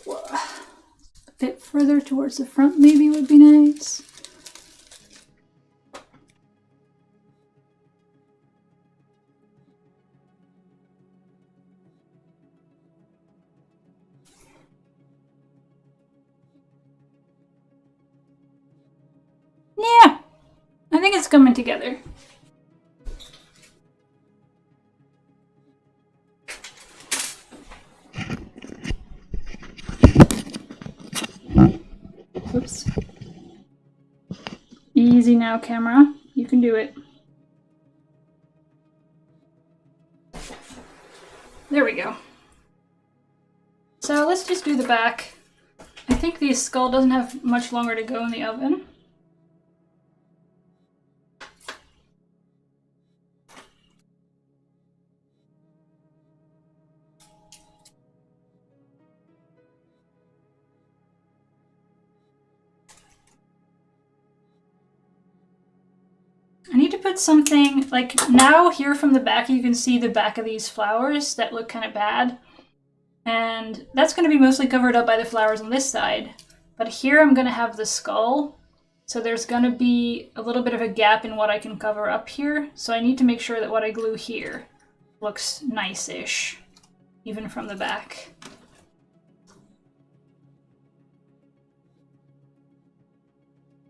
A bit further towards the front maybe would be nice. Yeah, I think it's coming together. Oops. Easy now, camera. You can do it. There we go. So let's just do the back. I think the skull doesn't have much longer to go in the oven. I need to put something, like now here from the back you can see the back of these flowers that look kind of bad. And that's going to be mostly covered up by the flowers on this side. But here I'm going to have the skull. So there's going to be a little bit of a gap in what I can cover up here. So I need to make sure that what I glue here looks nice-ish, even from the back.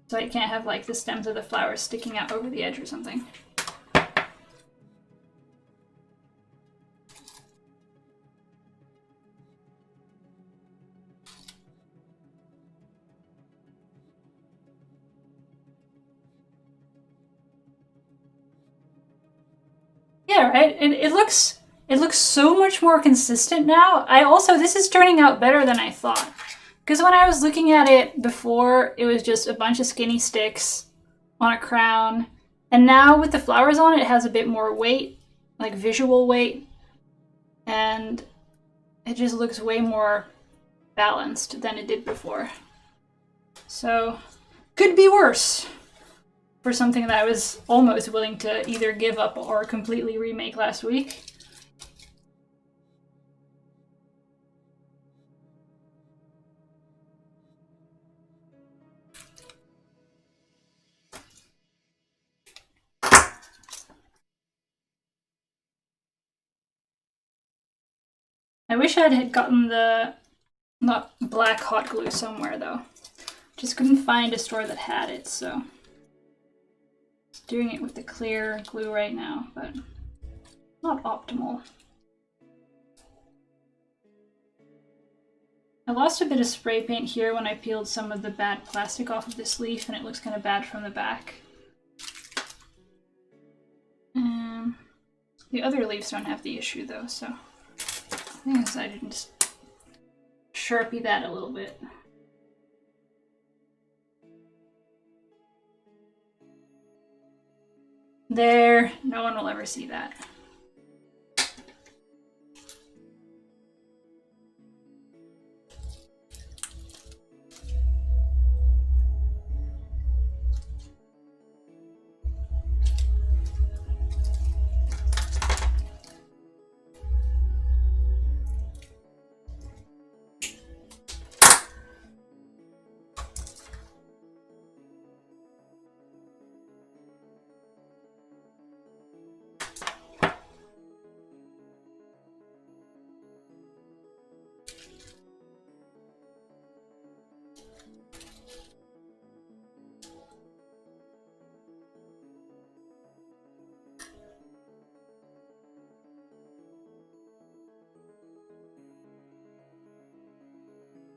So I can't have like the stems of the flowers sticking out over the edge or something. Yeah, right? It looks so much more consistent now. This is turning out better than I thought. Because when I was looking at it before, it was just a bunch of skinny sticks on a crown. And now with the flowers on it, it has a bit more weight, like visual weight. And it just looks way more balanced than it did before. So, could be worse. For something that I was almost willing to either give up or completely remake last week. I wish I had gotten the black hot glue somewhere though. Just couldn't find a store that had it, so doing it with the clear glue right now, but not optimal. I lost a bit of spray paint here when I peeled some of the bad plastic off of this leaf, and it looks kind of bad from the back. The other leaves don't have the issue though, so I decided to just Sharpie that a little bit. There, no one will ever see that.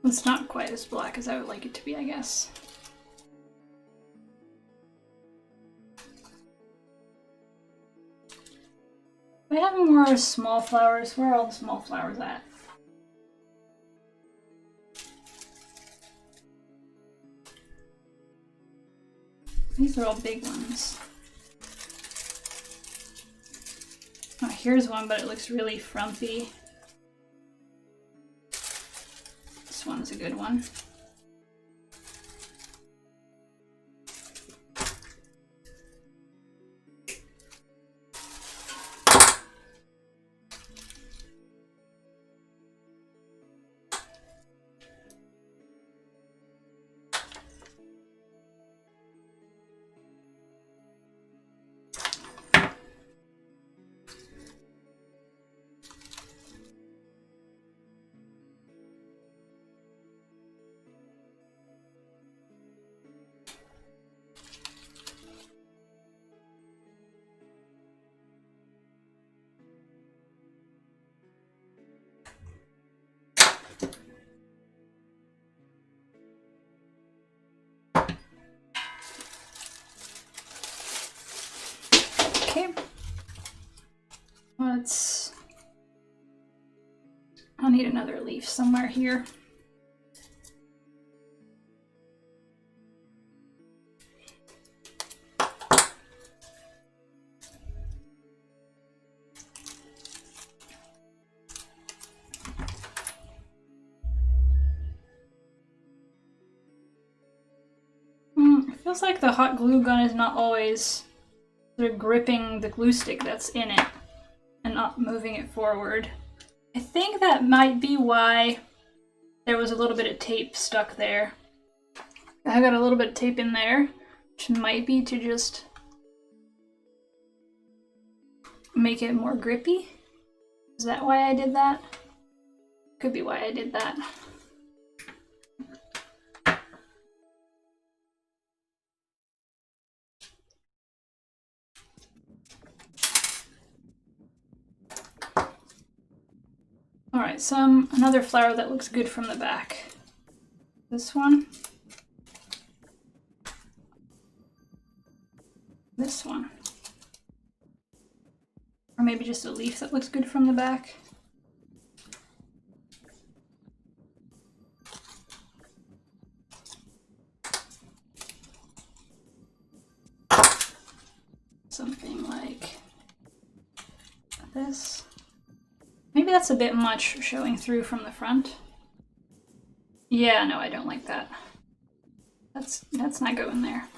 It's not quite as black as I would like it to be, I guess. I have more small flowers. Where are all the small flowers at? These are all big ones. Oh, here's one, but it looks really frumpy. This one's a good one. Okay. I'll need another leaf somewhere here. It feels like the hot glue gun is not always sort of gripping the glue stick that's in it and not moving it forward. I think that might be why there was a little bit of tape stuck there. I got a little bit of tape in there, which might be to just make it more grippy. Is that why I did that? Could be why I did that. All right, another flower that looks good from the back. This one. This one. Or maybe just a leaf that looks good from the back. Something like this. Maybe that's a bit much showing through from the front. Yeah, no, I don't like that. That's not going there.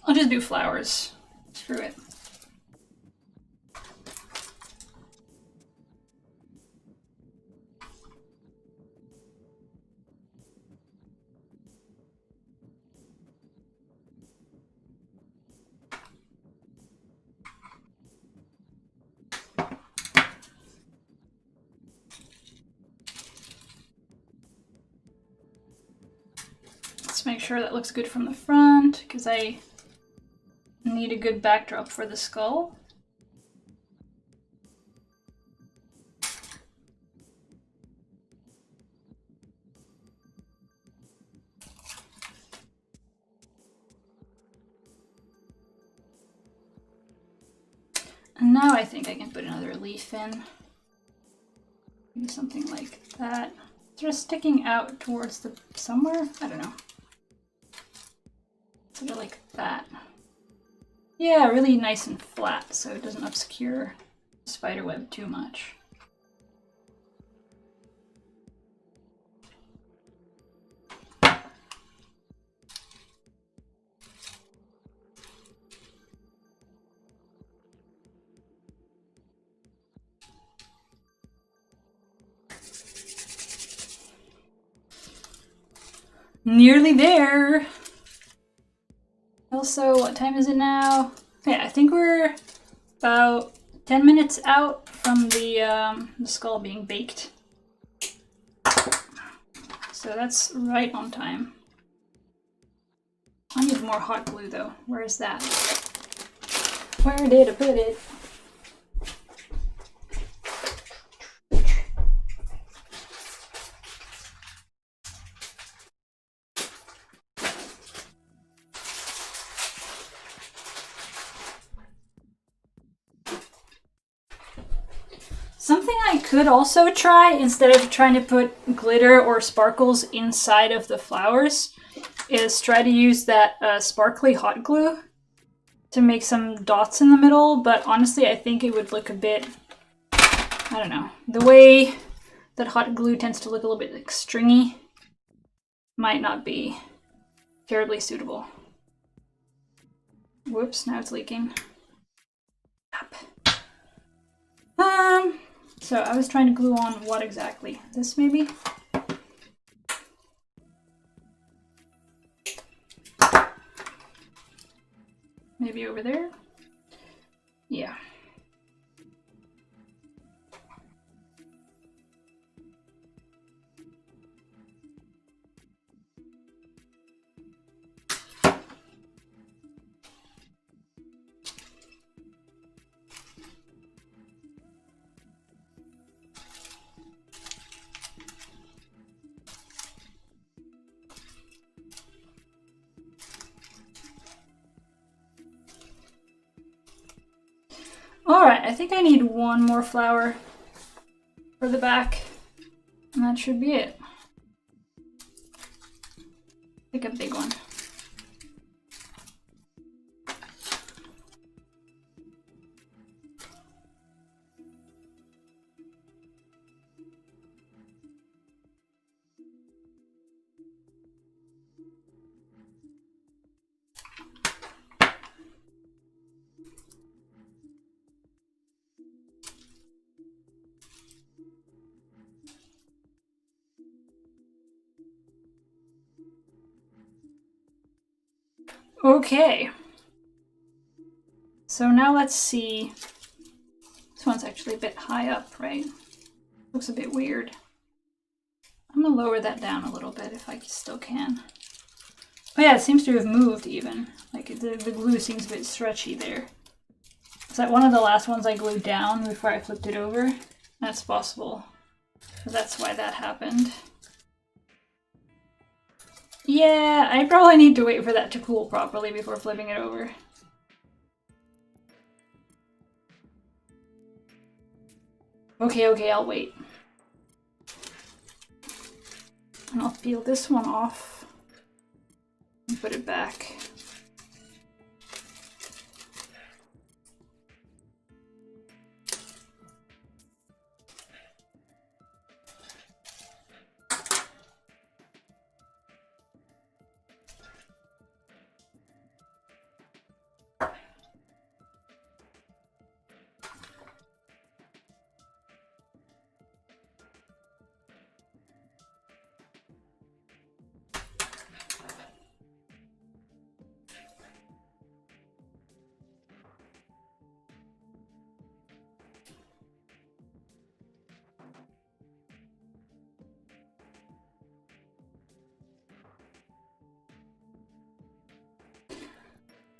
I'll just do flowers. Screw it. Let's make sure that looks good from the front, because I need a good backdrop for the skull. And now I think I can put another leaf in. Maybe something like that. Sort of sticking out towards the somewhere? I don't know. Sort of like that. Yeah, really nice and flat so it doesn't obscure the spiderweb too much. Nearly there. Also, what time is it now? Yeah, I think we're about 10 minutes out from the skull being baked. So that's right on time. I need more hot glue though. Where is that? Where did I put it? Something I could also try, instead of trying to put glitter or sparkles inside of the flowers, is try to use that sparkly hot glue to make some dots in the middle, but honestly I think it would look a bit, I don't know, the way that hot glue tends to look a little bit like stringy might not be terribly suitable. Whoops, now it's leaking. So I was trying to glue on what exactly? This maybe? Maybe over there? Yeah. Alright, I think I need one more flower for the back, and that should be it. Pick a big one. Okay. So now let's see. This one's actually a bit high up, right? Looks a bit weird. I'm gonna lower that down a little bit if I still can. Oh yeah, it seems to have moved even. Like the glue seems a bit stretchy there. Is that one of the last ones I glued down before I flipped it over? That's possible. So that's why that happened. Yeah, I probably need to wait for that to cool properly before flipping it over. Okay, I'll wait. And I'll peel this one off and put it back.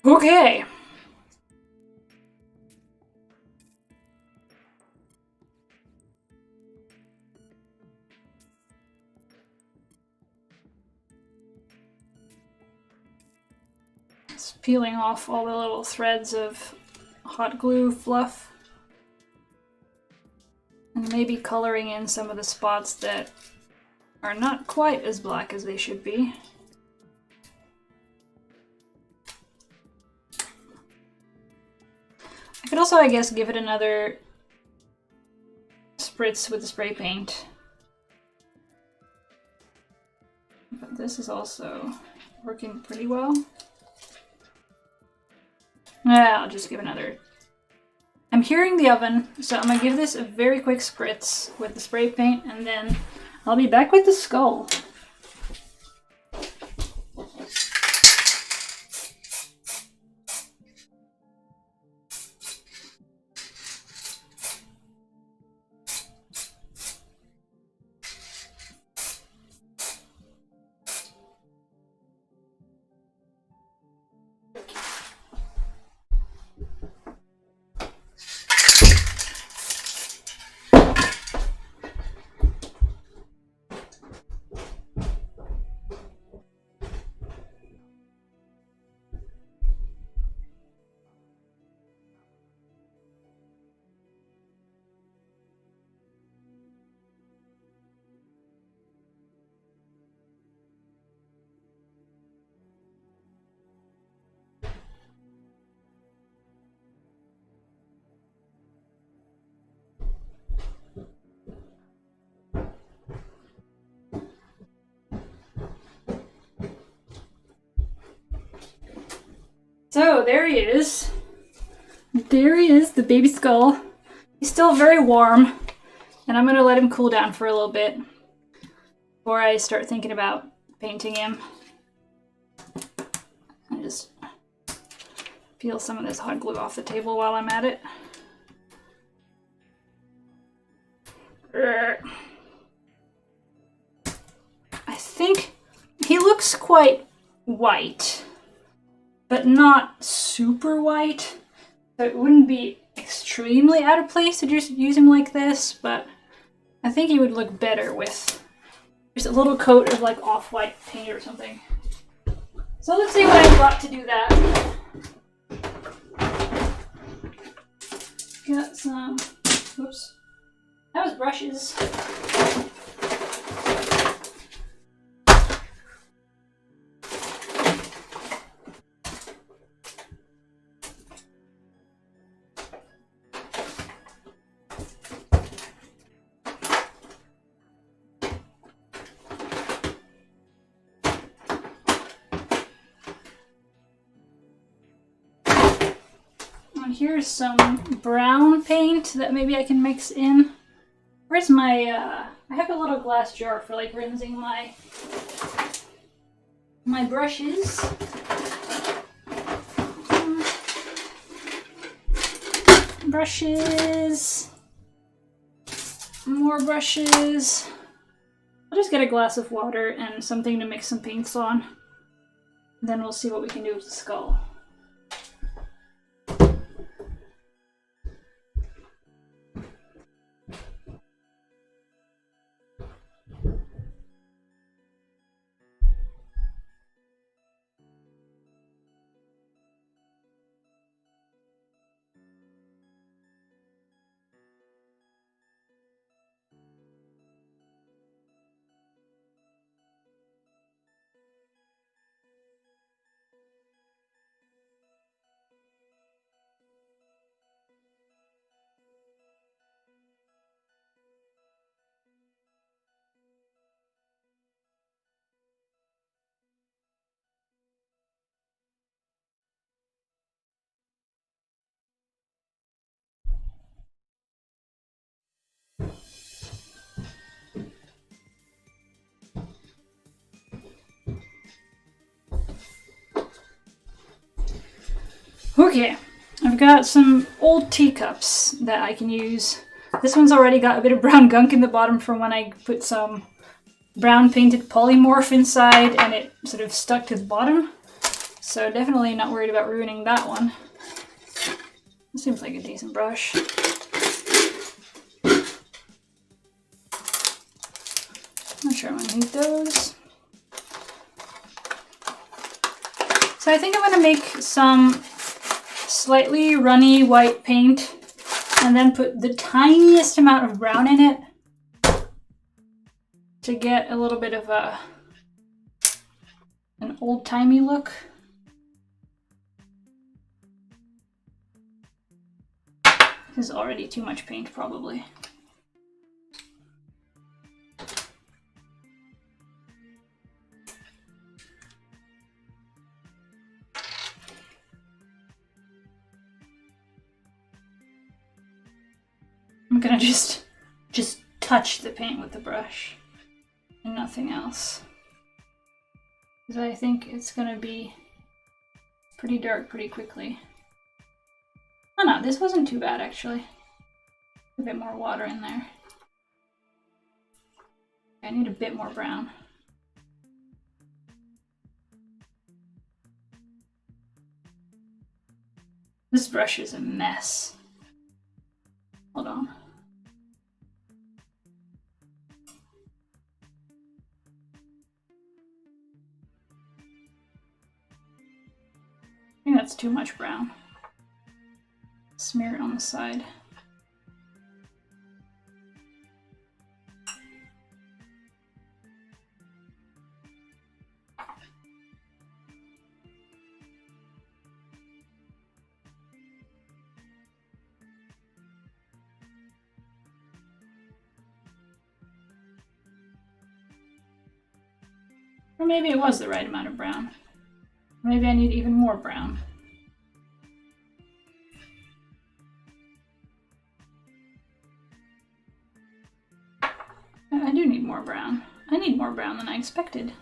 Okay. Just peeling off all the little threads of hot glue fluff. And maybe coloring in some of the spots that are not quite as black as they should be. I could also, I guess, give it another spritz with the spray paint. But this is also working pretty well. Yeah, I'll just give another. I'm hearing the oven, so I'm gonna give this a very quick spritz with the spray paint, and then I'll be back with the skull. So there he is. There he is, the baby skull. He's still very warm, and I'm gonna let him cool down for a little bit before I start thinking about painting him. I just peel some of this hot glue off the table while I'm at it. I think he looks quite white, but not super white. So it wouldn't be extremely out of place to just use him like this, but I think he would look better with just a little coat of like off-white paint or something. So let's see what I've got to do that. Got some, oops, that was brushes. Here's some brown paint that maybe I can mix in. Where's my, I have a little glass jar for like rinsing my brushes. Brushes. More brushes. I'll just get a glass of water and something to mix some paints on. Then we'll see what we can do with the skull. Okay, I've got some old teacups that I can use. This one's already got a bit of brown gunk in the bottom from when I put some brown painted polymorph inside and it sort of stuck to the bottom. So definitely not worried about ruining that one. It seems like a decent brush. Not sure I'm gonna need those. So I think I'm gonna make some slightly runny white paint and then put the tiniest amount of brown in it to get a little bit of an old-timey look. This is already too much paint, probably. I'm gonna just touch the paint with the brush and nothing else. Because I think it's gonna be pretty dark pretty quickly. Oh no, this wasn't too bad actually. A bit more water in there. I need a bit more brown. This brush is a mess. Hold on. I think that's too much brown. Smear it on the side. Or maybe it was the right amount of brown. Maybe I need even more brown. I do need more brown. I need more brown than I expected.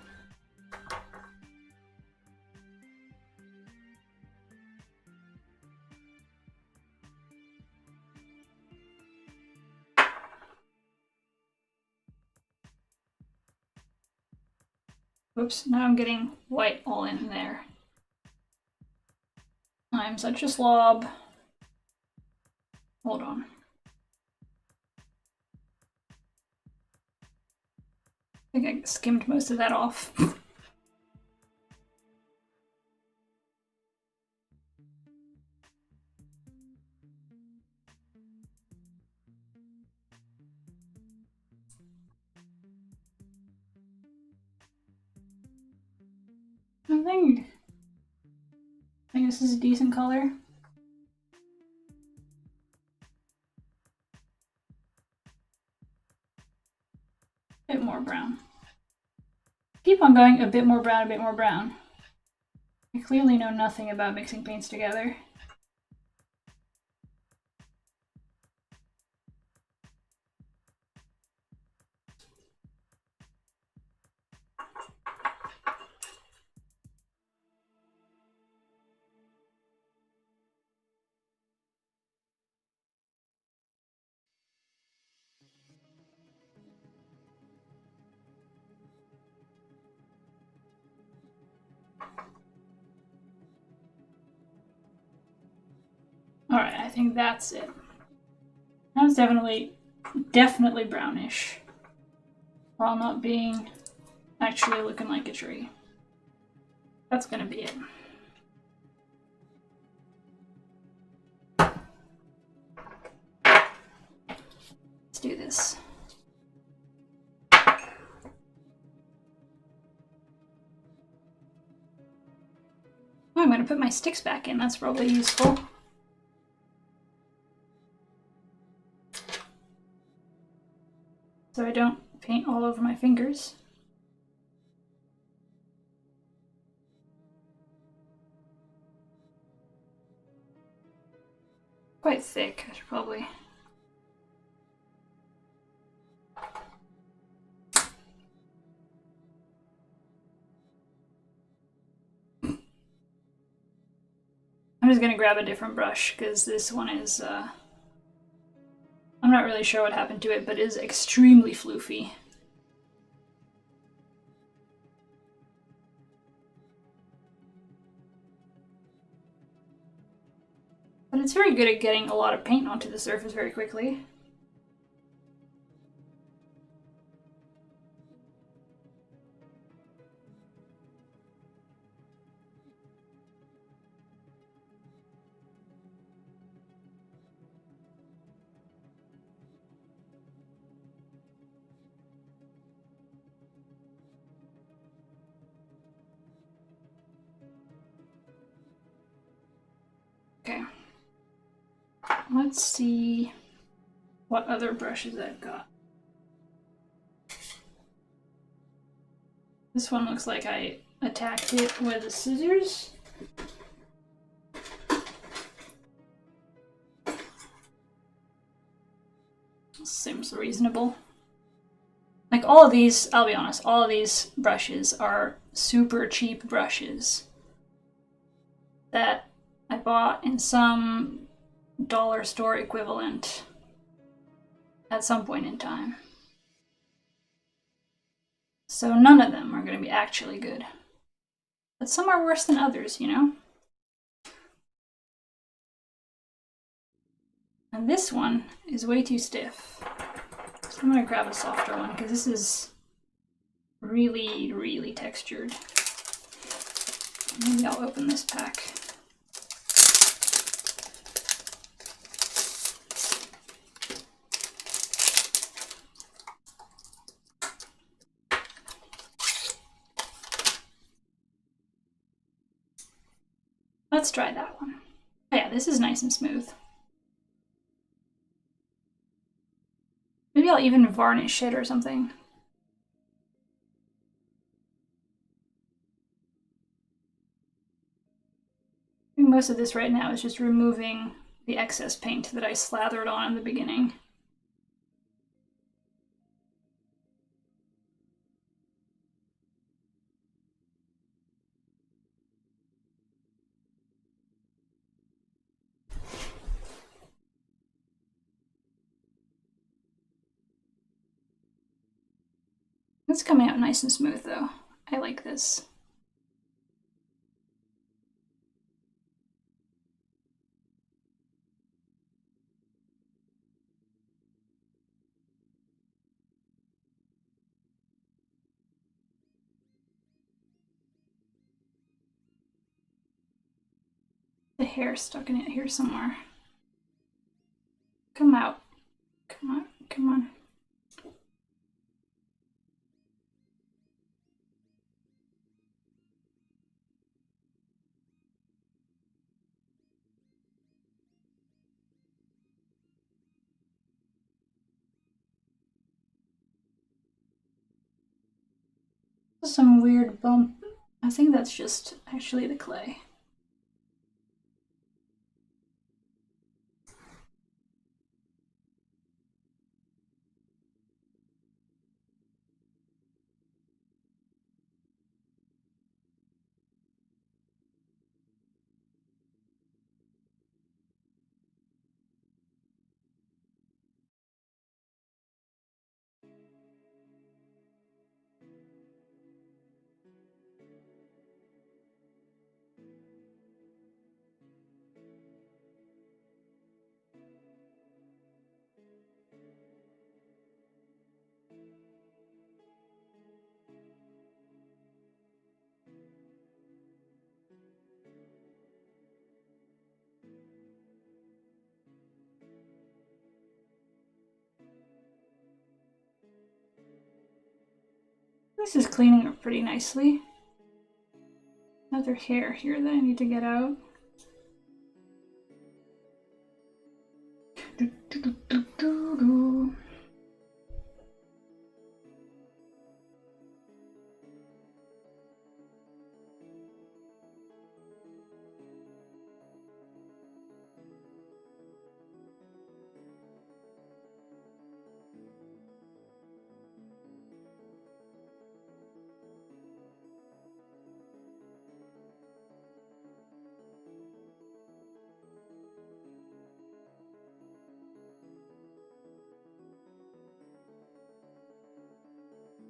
Oops, now I'm getting white all in there. I'm such a slob. Hold on. I think I skimmed most of that off. I think this is a decent color. A bit more brown. Keep on going, a bit more brown, a bit more brown. I clearly know nothing about mixing paints together. I think that's it. That's definitely brownish, while not being actually looking like a tree. That's gonna be it. Let's do this. Oh, I'm gonna put my sticks back in. That's probably useful. So I don't paint all over my fingers. Quite thick, I should probably. I'm just gonna grab a different brush because this one is, I'm not really sure what happened to it, but it is extremely floofy. But it's very good at getting a lot of paint onto the surface very quickly. Okay. Let's see what other brushes I've got. This one looks like I attacked it with the scissors. Seems reasonable. Like all of these, I'll be honest, all of these brushes are super cheap brushes that I bought in some dollar store equivalent at some point in time. So none of them are going to be actually good. But some are worse than others, you know? And this one is way too stiff. So I'm going to grab a softer one because this is really, really textured. Maybe I'll open this pack. Let's try that one. Oh yeah, this is nice and smooth. Maybe I'll even varnish it or something. I think most of this right now is just removing the excess paint that I slathered on in the beginning. It's coming out nice and smooth though. I like this. The hair stuck in it here somewhere. Come out. Come on, come on. Some weird bump. I think that's just actually the clay. This is cleaning up pretty nicely. Another hair here that I need to get out.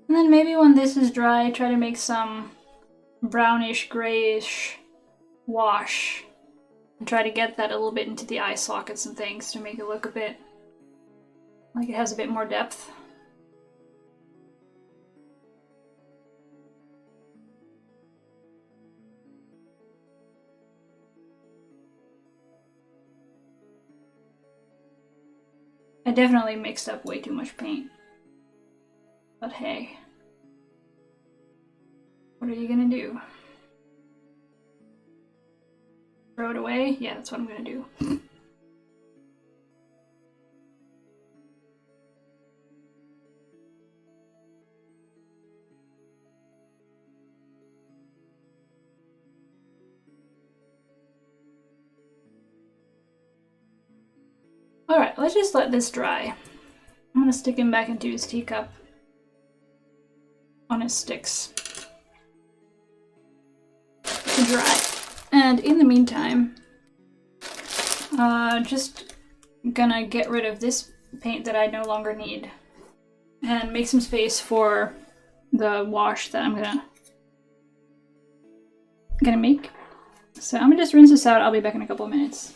And then maybe when this is dry, try to make some brownish, grayish wash. And try to get that a little bit into the eye sockets and things to make it look a bit like it has a bit more depth. I definitely mixed up way too much paint. But hey, what are you gonna do? Throw it away? Yeah, that's what I'm gonna do. Alright, let's just let this dry. I'm gonna stick him back into his teacup on his sticks to dry. And in the meantime, just gonna get rid of this paint that I no longer need and make some space for the wash that I'm gonna make. So I'm gonna just rinse this out. I'll be back in a couple of minutes.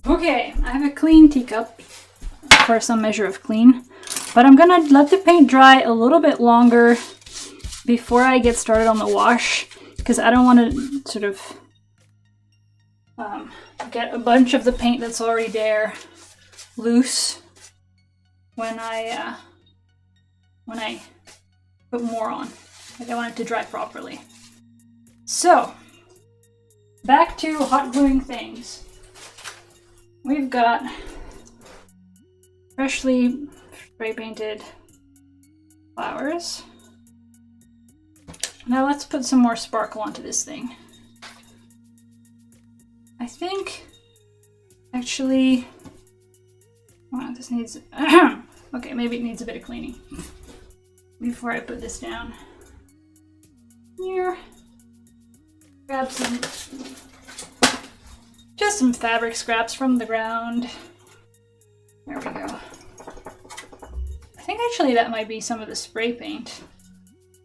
Okay, I have a clean teacup for some measure of clean, but I'm gonna let the paint dry a little bit longer before I get started on the wash, because I don't want to sort of get a bunch of the paint that's already there loose when I put more on. Like, I want it to dry properly. So, back to hot gluing things. We've got freshly spray painted flowers. Now let's put some more sparkle onto this thing. I think, actually, wow, this needs, okay, maybe it needs a bit of cleaning before I put this down. Here, grab some, just some fabric scraps from the ground. There we go. I think actually that might be some of the spray paint.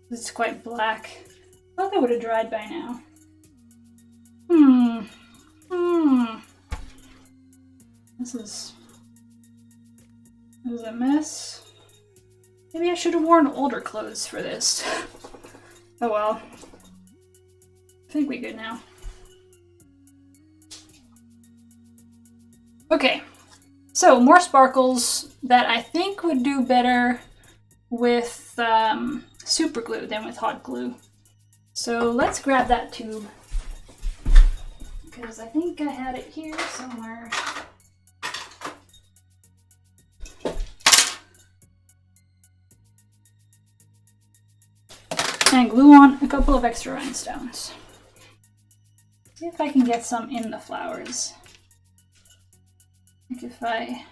It's quite black. I thought that would have dried by now. This is a mess. Maybe I should have worn older clothes for this. Oh well. I think we're good now. Okay, so more sparkles that I think would do better with super glue than with hot glue. So let's grab that tube, because I think I had it here somewhere. And glue on a couple of extra rhinestones. See if I can get some in the flowers. Like if I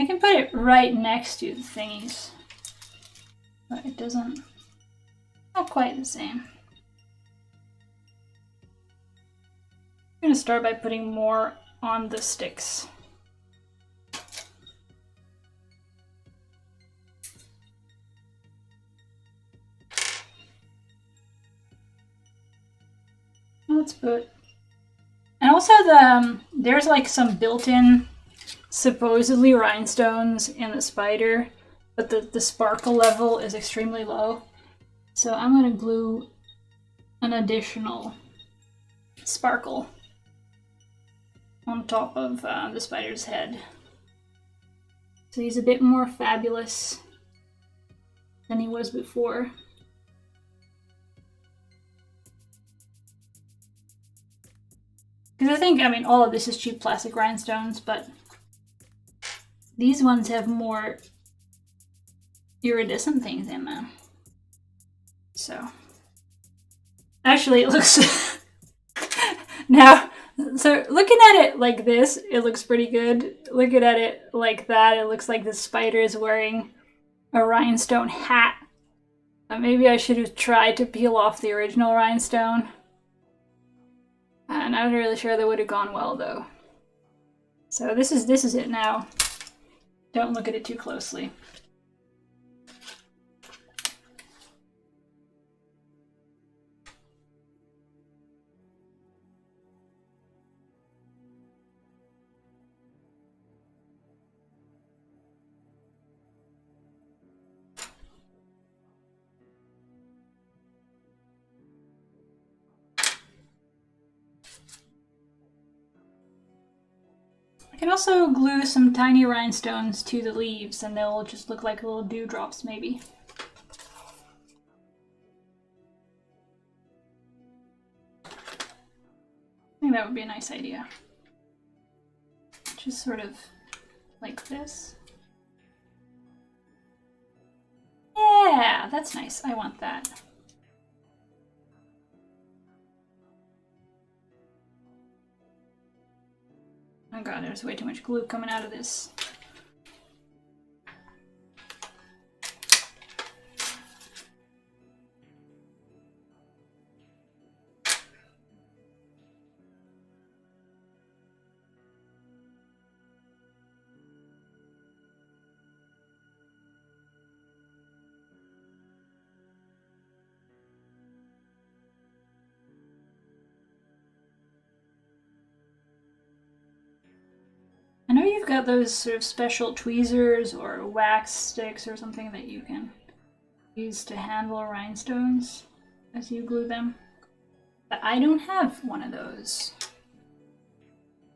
can put it right next to the thingies, but it doesn't, not quite the same. I'm gonna start by putting more on the sticks. Let's put, and also there's like some built-in supposedly rhinestones in the spider, but the sparkle level is extremely low. So I'm gonna glue an additional sparkle on top of the spider's head. So he's a bit more fabulous than he was before. Because I think, I mean, all of this is cheap plastic rhinestones, but these ones have more iridescent things in them. So, actually it looks, now, so looking at it like this, it looks pretty good. Looking at it like that, it looks like the spider is wearing a rhinestone hat. Maybe I should have tried to peel off the original rhinestone. Not really sure that would have gone well though. So this is it now. Don't look at it too closely. I can also glue some tiny rhinestones to the leaves and they'll just look like little dewdrops maybe. I think that would be a nice idea. Just sort of like this. Yeah, that's nice. I want that. Oh god, there's way too much glue coming out of this. I know you've got those sort of special tweezers or wax sticks or something that you can use to handle rhinestones as you glue them, but I don't have one of those.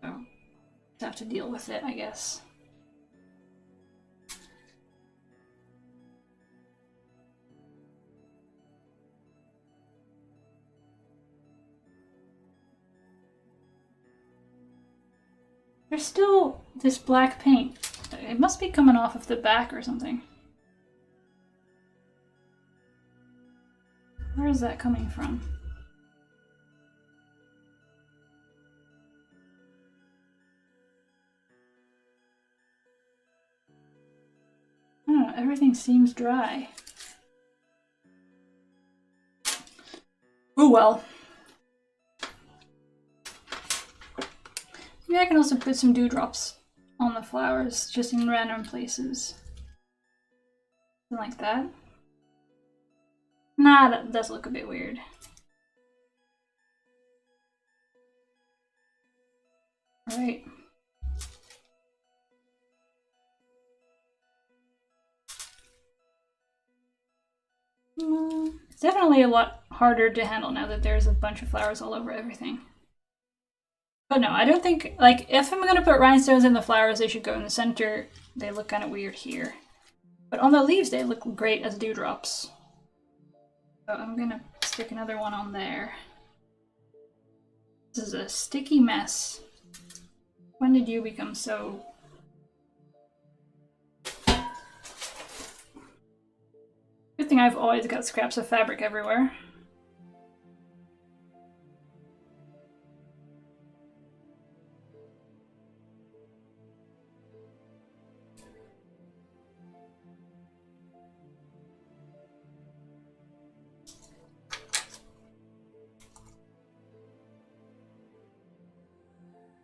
So I have to deal with it, I guess. There's still this black paint. It must be coming off of the back or something. Where is that coming from? I don't know, everything seems dry. Oh well. Maybe I can also put some dewdrops on the flowers, just in random places. Something like that. Nah, that does look a bit weird. Alright. It's definitely a lot harder to handle now that there's a bunch of flowers all over everything. But no, I don't think, like, if I'm gonna put rhinestones in the flowers, they should go in the center. They look kind of weird here. But on the leaves, they look great as dewdrops. So I'm gonna stick another one on there. This is a sticky mess. When did you become so... Good thing I've always got scraps of fabric everywhere.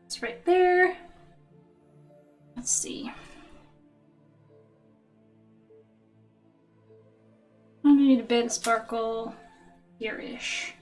It's right there. Let's see. I need a bit of sparkle here-ish.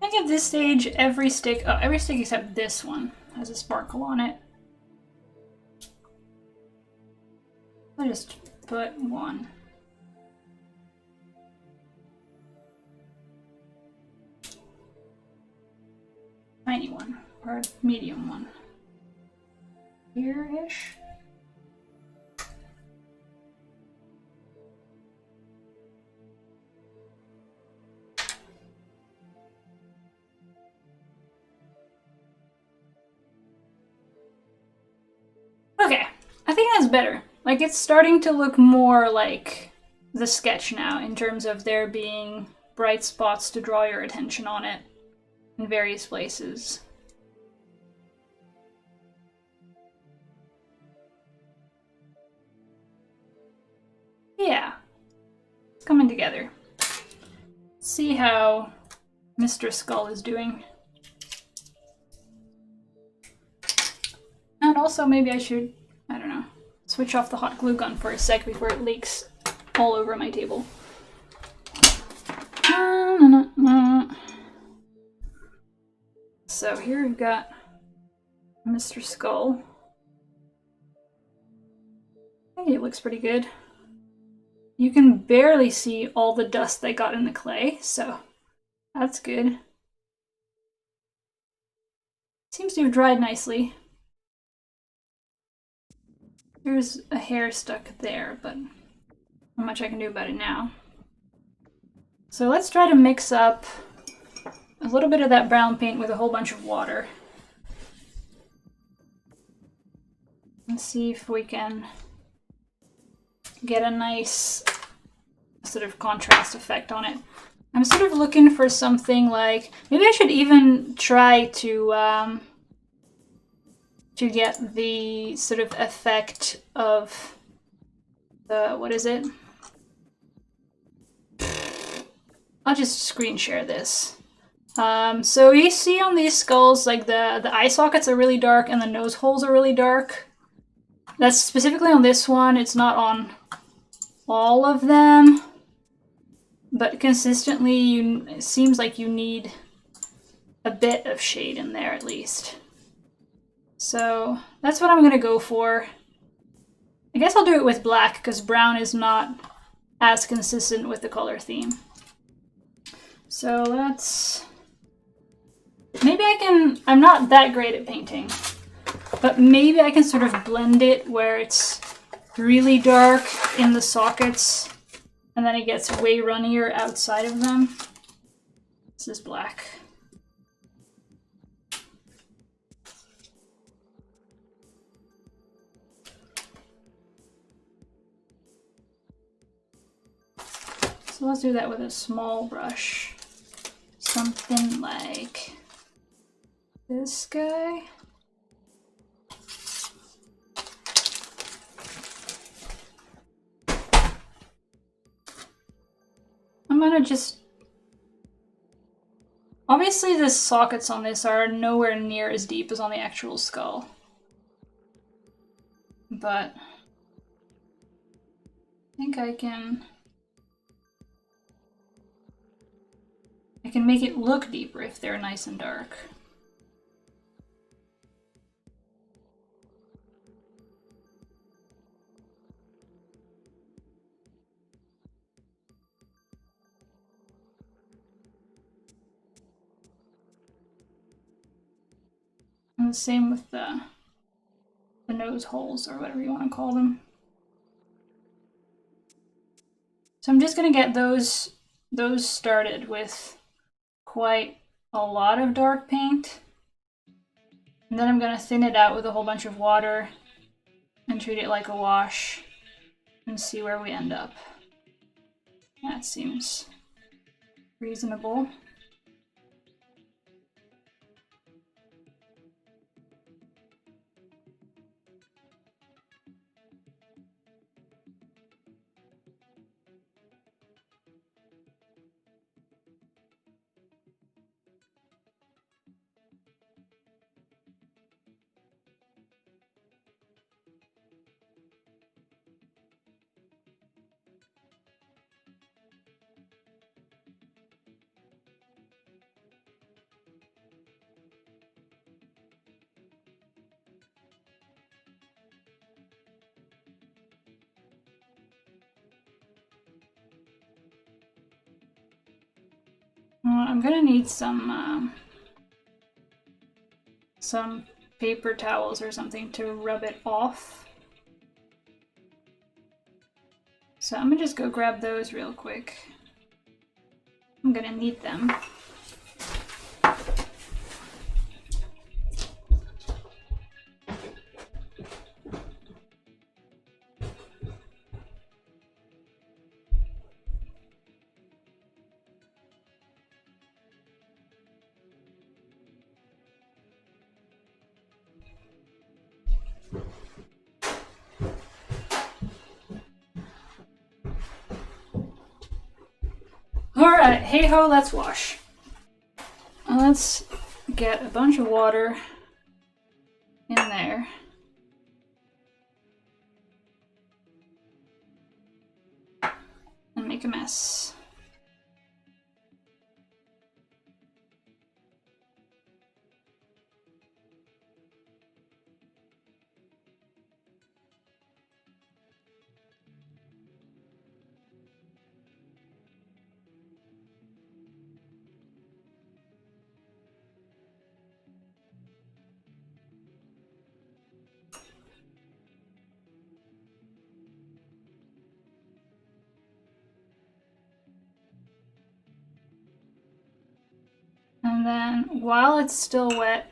I think at this stage, every stick except this one has a sparkle on it. I'll just put one. Tiny one, or medium one. Here-ish. Okay, I think that's better. Like, it's starting to look more like the sketch now in terms of there being bright spots to draw your attention on it in various places. Yeah, it's coming together. See how Mr. Skull is doing. And also, maybe I should, I don't know, switch off the hot glue gun for a sec before it leaks all over my table. So here we've got Mr. Skull. I think it looks pretty good. You can barely see all the dust that got in the clay, so that's good. Seems to have dried nicely. There's a hair stuck there, but not much I can do about it now. So let's try to mix up a little bit of that brown paint with a whole bunch of water. And see if we can get a nice sort of contrast effect on it. I'm sort of looking for something like, maybe I should even try to get the sort of effect of the, what is it? I'll just screen share this. So you see on these skulls, like the eye sockets are really dark and the nose holes are really dark. That's specifically on this one. It's not on all of them, but consistently it seems like you need a bit of shade in there at least. So that's what I'm gonna go for. I guess I'll do it with black because brown is not as consistent with the color theme. So let's, maybe I can, I'm not that great at painting, but maybe I can sort of blend it where it's really dark in the sockets and then it gets way runnier outside of them. This is black. So let's do that with a small brush. Something like this guy. I'm gonna just Obviously the sockets on this are nowhere near as deep as on the actual skull. But I think I can make it look deeper if they're nice and dark. And the same with the nose holes, or whatever you want to call them. So I'm just going to get those started with quite a lot of dark paint. And then I'm going to thin it out with a whole bunch of water and treat it like a wash and see where we end up. That seems reasonable. I'm gonna need some paper towels or something to rub it off. So I'm gonna just go grab those real quick. I'm gonna need them. Alright, hey ho, let's wash. Let's get a bunch of water in there. And make a mess. And then while it's still wet,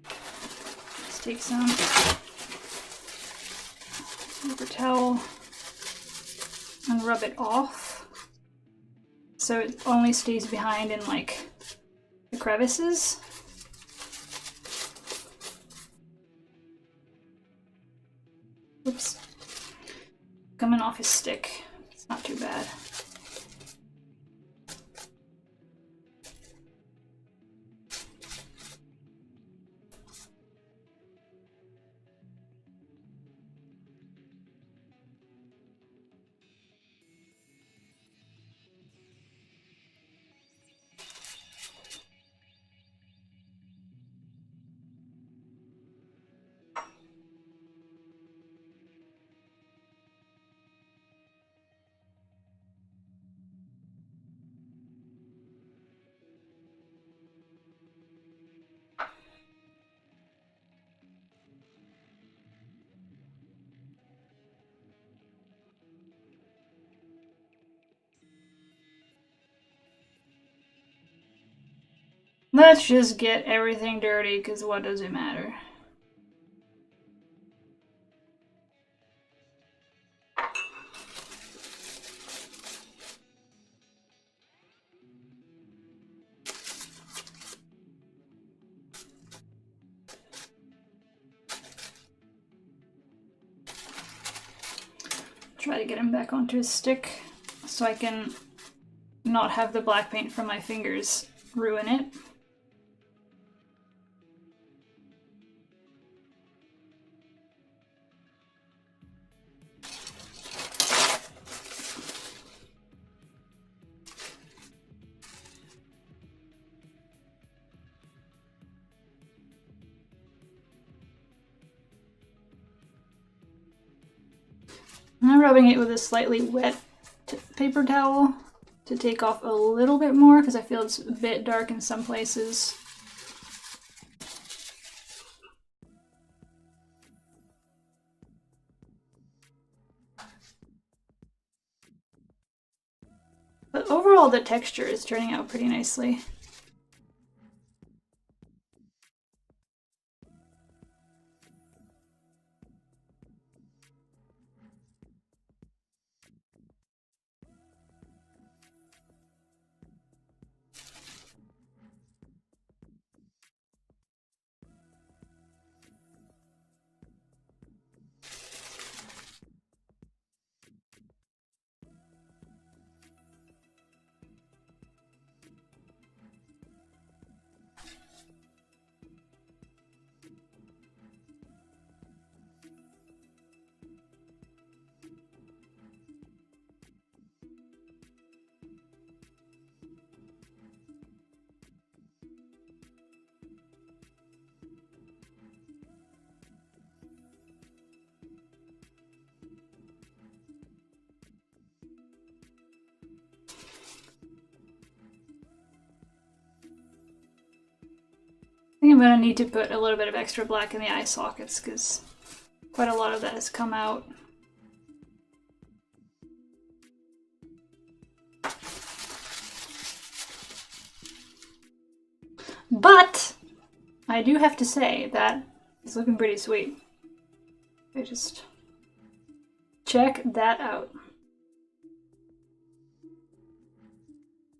let's take some paper towel and rub it off so it only stays behind in like the crevices. Oops. Coming off his stick. It's not too bad. Let's just get everything dirty, because what does it matter? Try to get him back onto his stick so I can not have the black paint from my fingers ruin it. I'm rubbing it with a slightly wet paper towel to take off a little bit more because I feel it's a bit dark in some places. But overall the texture is turning out pretty nicely. I think I'm going to need to put a little bit of extra black in the eye sockets because quite a lot of that has come out. But I do have to say that it's looking pretty sweet. I just check that out.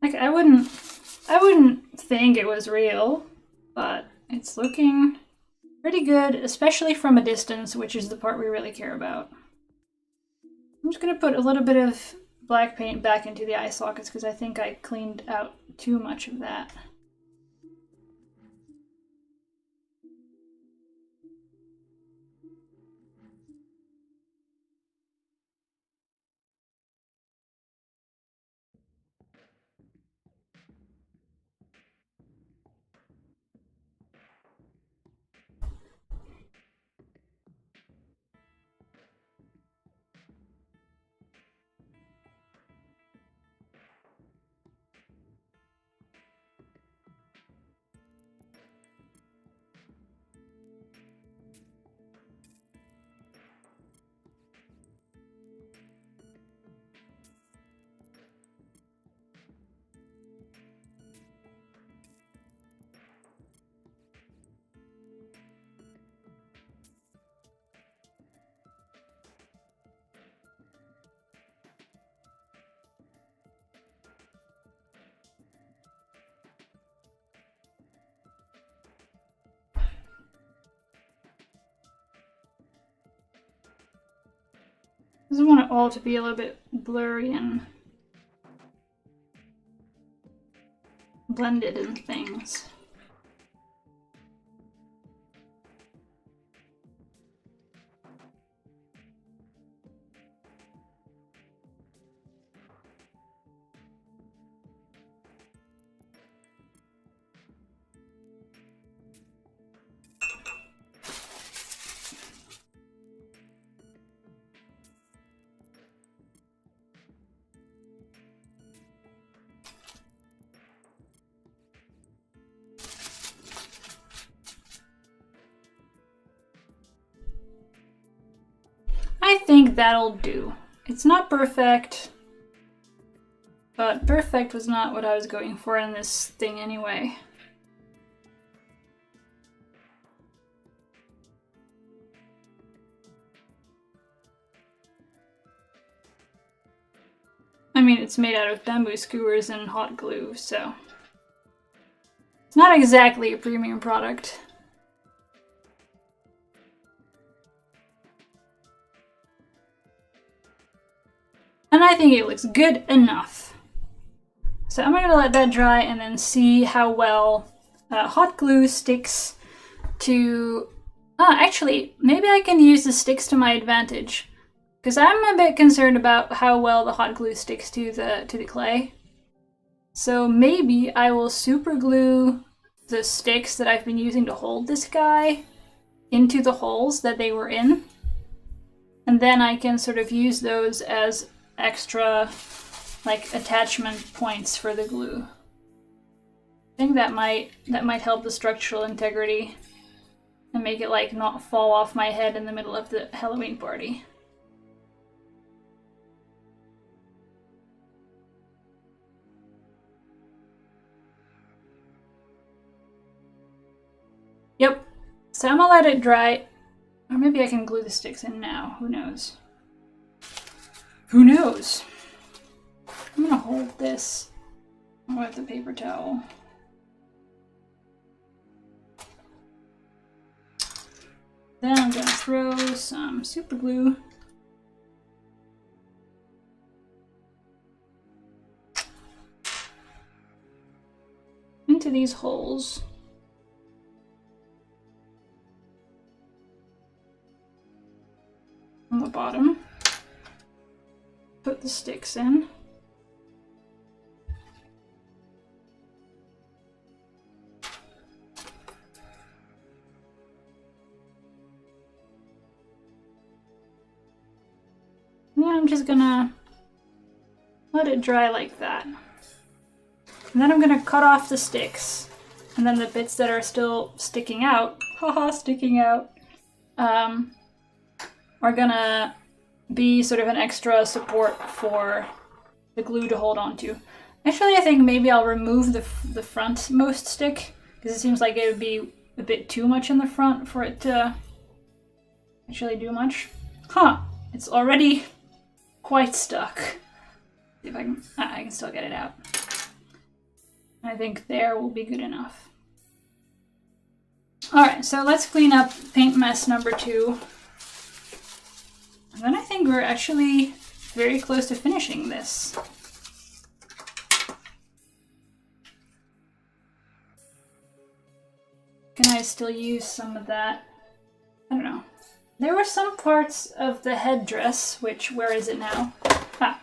Like I wouldn't think it was real, but it's looking pretty good, especially from a distance, which is the part we really care about. I'm just gonna put a little bit of black paint back into the eye sockets because I think I cleaned out too much of that. I just want it all to be a little bit blurry and blended in things. I think that'll do. It's not perfect, but perfect was not what I was going for in this thing anyway. I mean, it's made out of bamboo skewers and hot glue, so it's not exactly a premium product. And I think it looks good enough. So I'm gonna let that dry and then see how well hot glue sticks to... actually, maybe I can use the sticks to my advantage. Because I'm a bit concerned about how well the hot glue sticks to the clay. So maybe I will super glue the sticks that I've been using to hold this guy into the holes that they were in. And then I can sort of use those as extra like attachment points for the glue. I think that might help the structural integrity and make it like not fall off my head in the middle of the Halloween party. Yep. So I'm gonna let it dry. Or maybe I can glue the sticks in now. Who knows? Who knows? I'm gonna hold this with the paper towel. Then I'm gonna throw some super glue into these holes. On the bottom. Put the sticks in. And then I'm just gonna let it dry like that. And then I'm gonna cut off the sticks. And then the bits that are still sticking out, haha, sticking out, are gonna be sort of an extra support for the glue to hold on to. Actually, I think maybe I'll remove the frontmost stick, because it seems like it would be a bit too much in the front for it to actually do much. Huh, it's already quite stuck. See if I can still get it out. I think there will be good enough. Alright, so let's clean up paint mess number 2. And then I think we're actually very close to finishing this. Can I still use some of that? I don't know. There were some parts of the headdress, which, where is it now? Ah,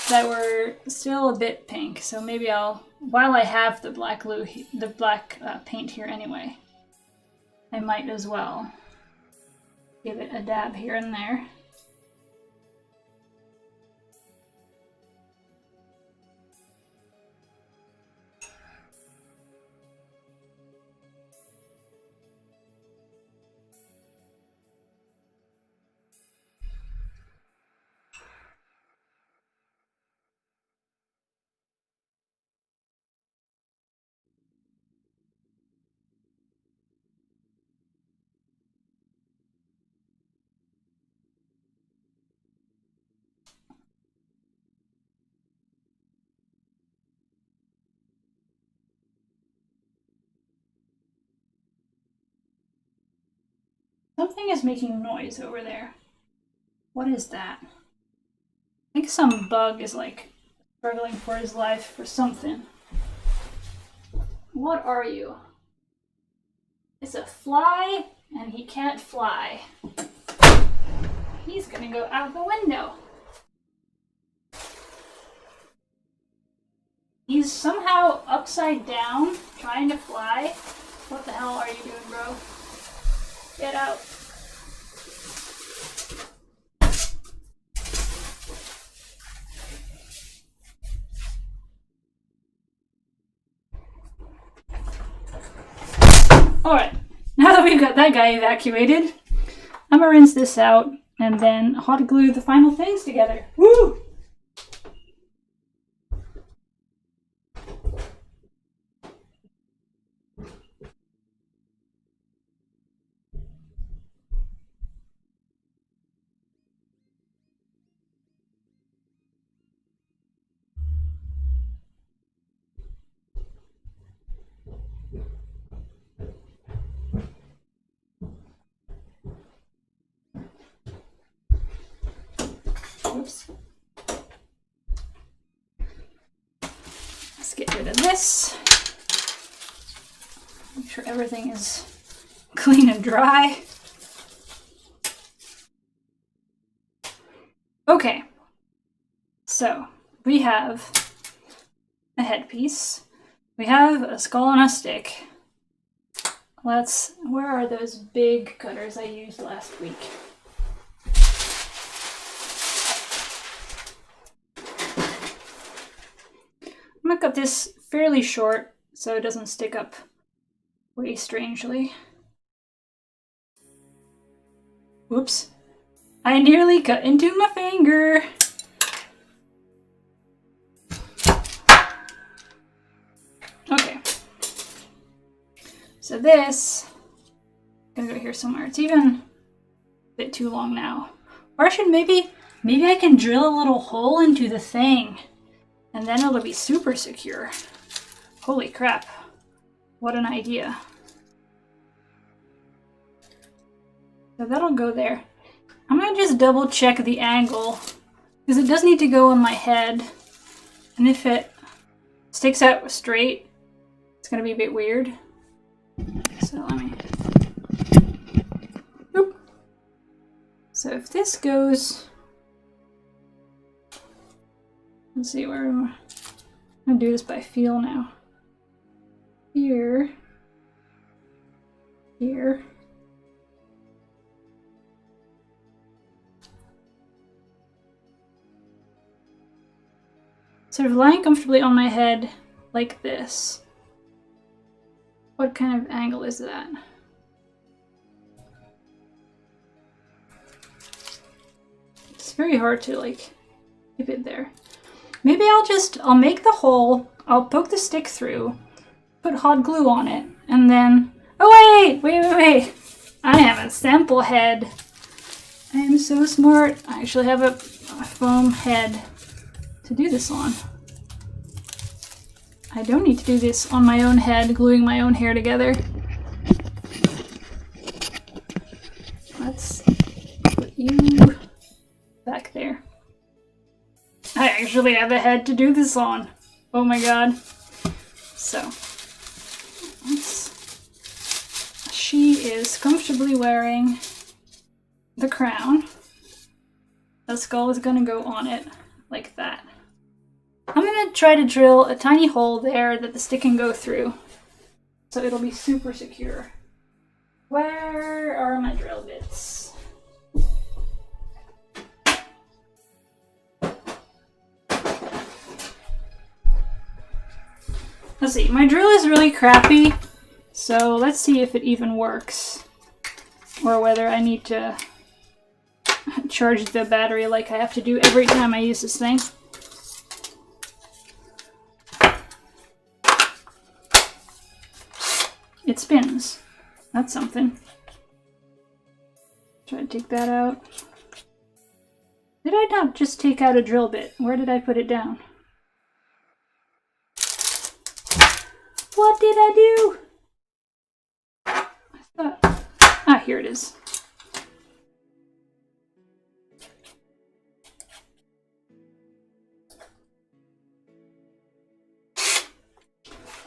that were still a bit pink, so maybe I'll, while I have the black glue, the black paint here anyway, I might as well give it a dab here and there. Something is making noise over there. What is that? I think some bug is like struggling for his life for something. What are you? It's a fly and he can't fly. He's gonna go out the window. He's somehow upside down trying to fly. What the hell are you doing, bro? Get out. Alright, now that we've got that guy evacuated, I'm gonna rinse this out and then hot glue the final things together. Woo! Oops. Let's get rid of this. Make sure everything is clean and dry. Okay, so we have a headpiece. We have a skull on a stick. Where are those big cutters I used last week? I'm gonna cut this fairly short so it doesn't stick up way strangely. Whoops. I nearly cut into my finger. Okay. So this, I'm gonna go here somewhere. It's even a bit too long now. Or I should maybe I can drill a little hole into the thing and then it'll be super secure. Holy crap. What an idea. So that'll go there. I'm gonna just double check the angle because it does need to go on my head. And if it sticks out straight, it's gonna be a bit weird. So let me, oop. So if this goes, let's see where I'm gonna do this by feel now. Here, here. Sort of lying comfortably on my head like this. What kind of angle is that? It's very hard to like keep it there. Maybe I'll make the hole, I'll poke the stick through, put hot glue on it, and then, oh wait. I have a sample head. I am so smart. I actually have a foam head to do this on. I don't need to do this on my own head, gluing my own hair together. Let's put you back there. I actually have a head to do this on. Oh my god. So, she is comfortably wearing the crown. The skull is gonna go on it like that. I'm gonna try to drill a tiny hole there that the stick can go through, so it'll be super secure. Where are my drill bits? Let's see, my drill is really crappy, so let's see if it even works, or whether I need to charge the battery like I have to do every time I use this thing. It spins. That's something. Try to take that out. Did I not just take out a drill bit? Where did I put it down? What did I do? I thought... Ah, here it is.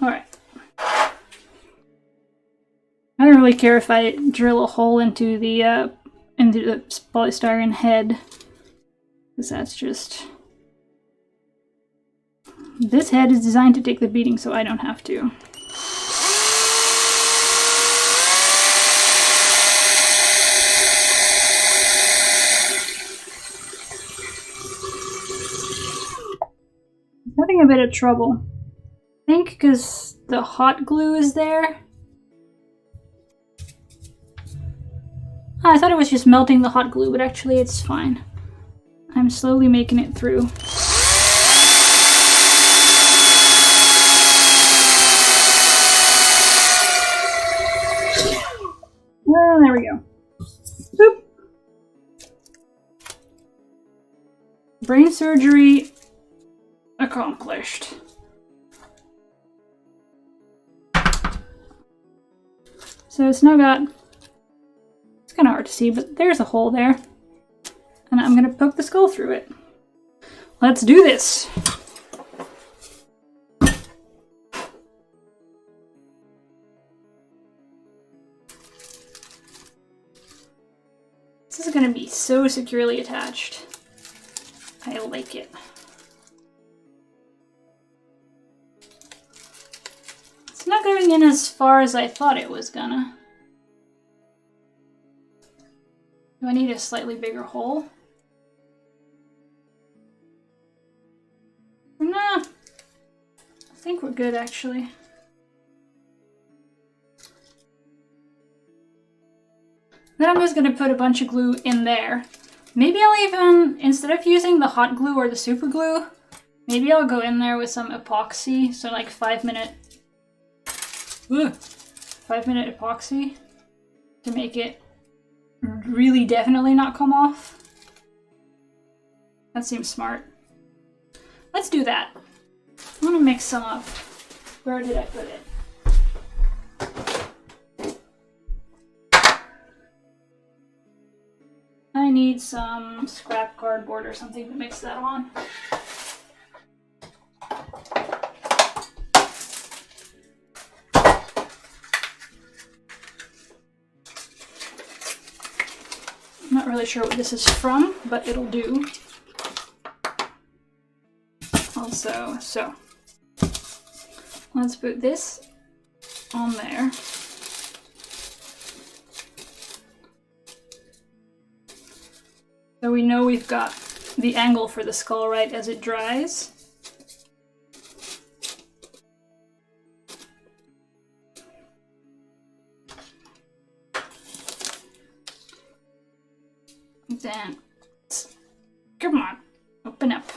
Alright. I don't really care if I drill a hole into the polystyrene head, because that's just... This head is designed to take the beating, so I don't have to. I'm having a bit of trouble. I think because the hot glue is there. Oh, I thought it was just melting the hot glue, but actually it's fine. I'm slowly making it through. Oh, there we go. Boop. Brain surgery accomplished. So it's now got, it's kind of hard to see, but there's a hole there. And I'm going to poke the skull through it. Let's do this. This is going to be so securely attached. I like it. It's not going in as far as I thought it was gonna. Do I need a slightly bigger hole? Nah. look good, actually. Then I'm just going to put a bunch of glue in there. Maybe I'll even, instead of using the hot glue or the super glue, maybe I'll go in there with some epoxy. So like 5-minute epoxy to make it really definitely not come off. That seems smart. Let's do that. I'm gonna mix some up. Where did I put it? I need some scrap cardboard or something to mix that on. I'm not really sure what this is from, but it'll do. Also, so let's put this on there. So we know we've got the angle for the skull right as it dries. Then, come on, open up.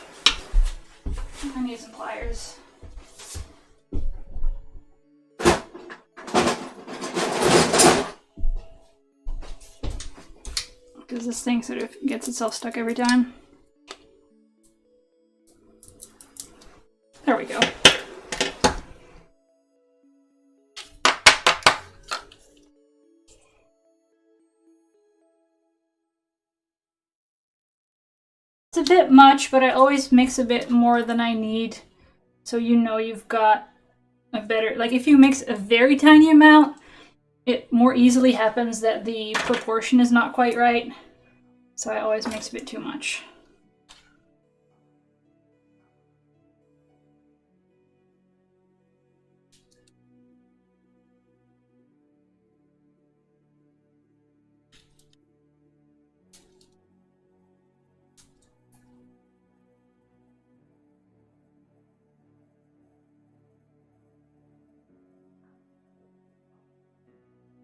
I need some pliers. Because this thing sort of gets itself stuck every time. There we go. It's a bit much, but I always mix a bit more than I need. So you know you've got a better, like if you mix a very tiny amount, it more easily happens that the proportion is not quite right. So I always mix a bit too much.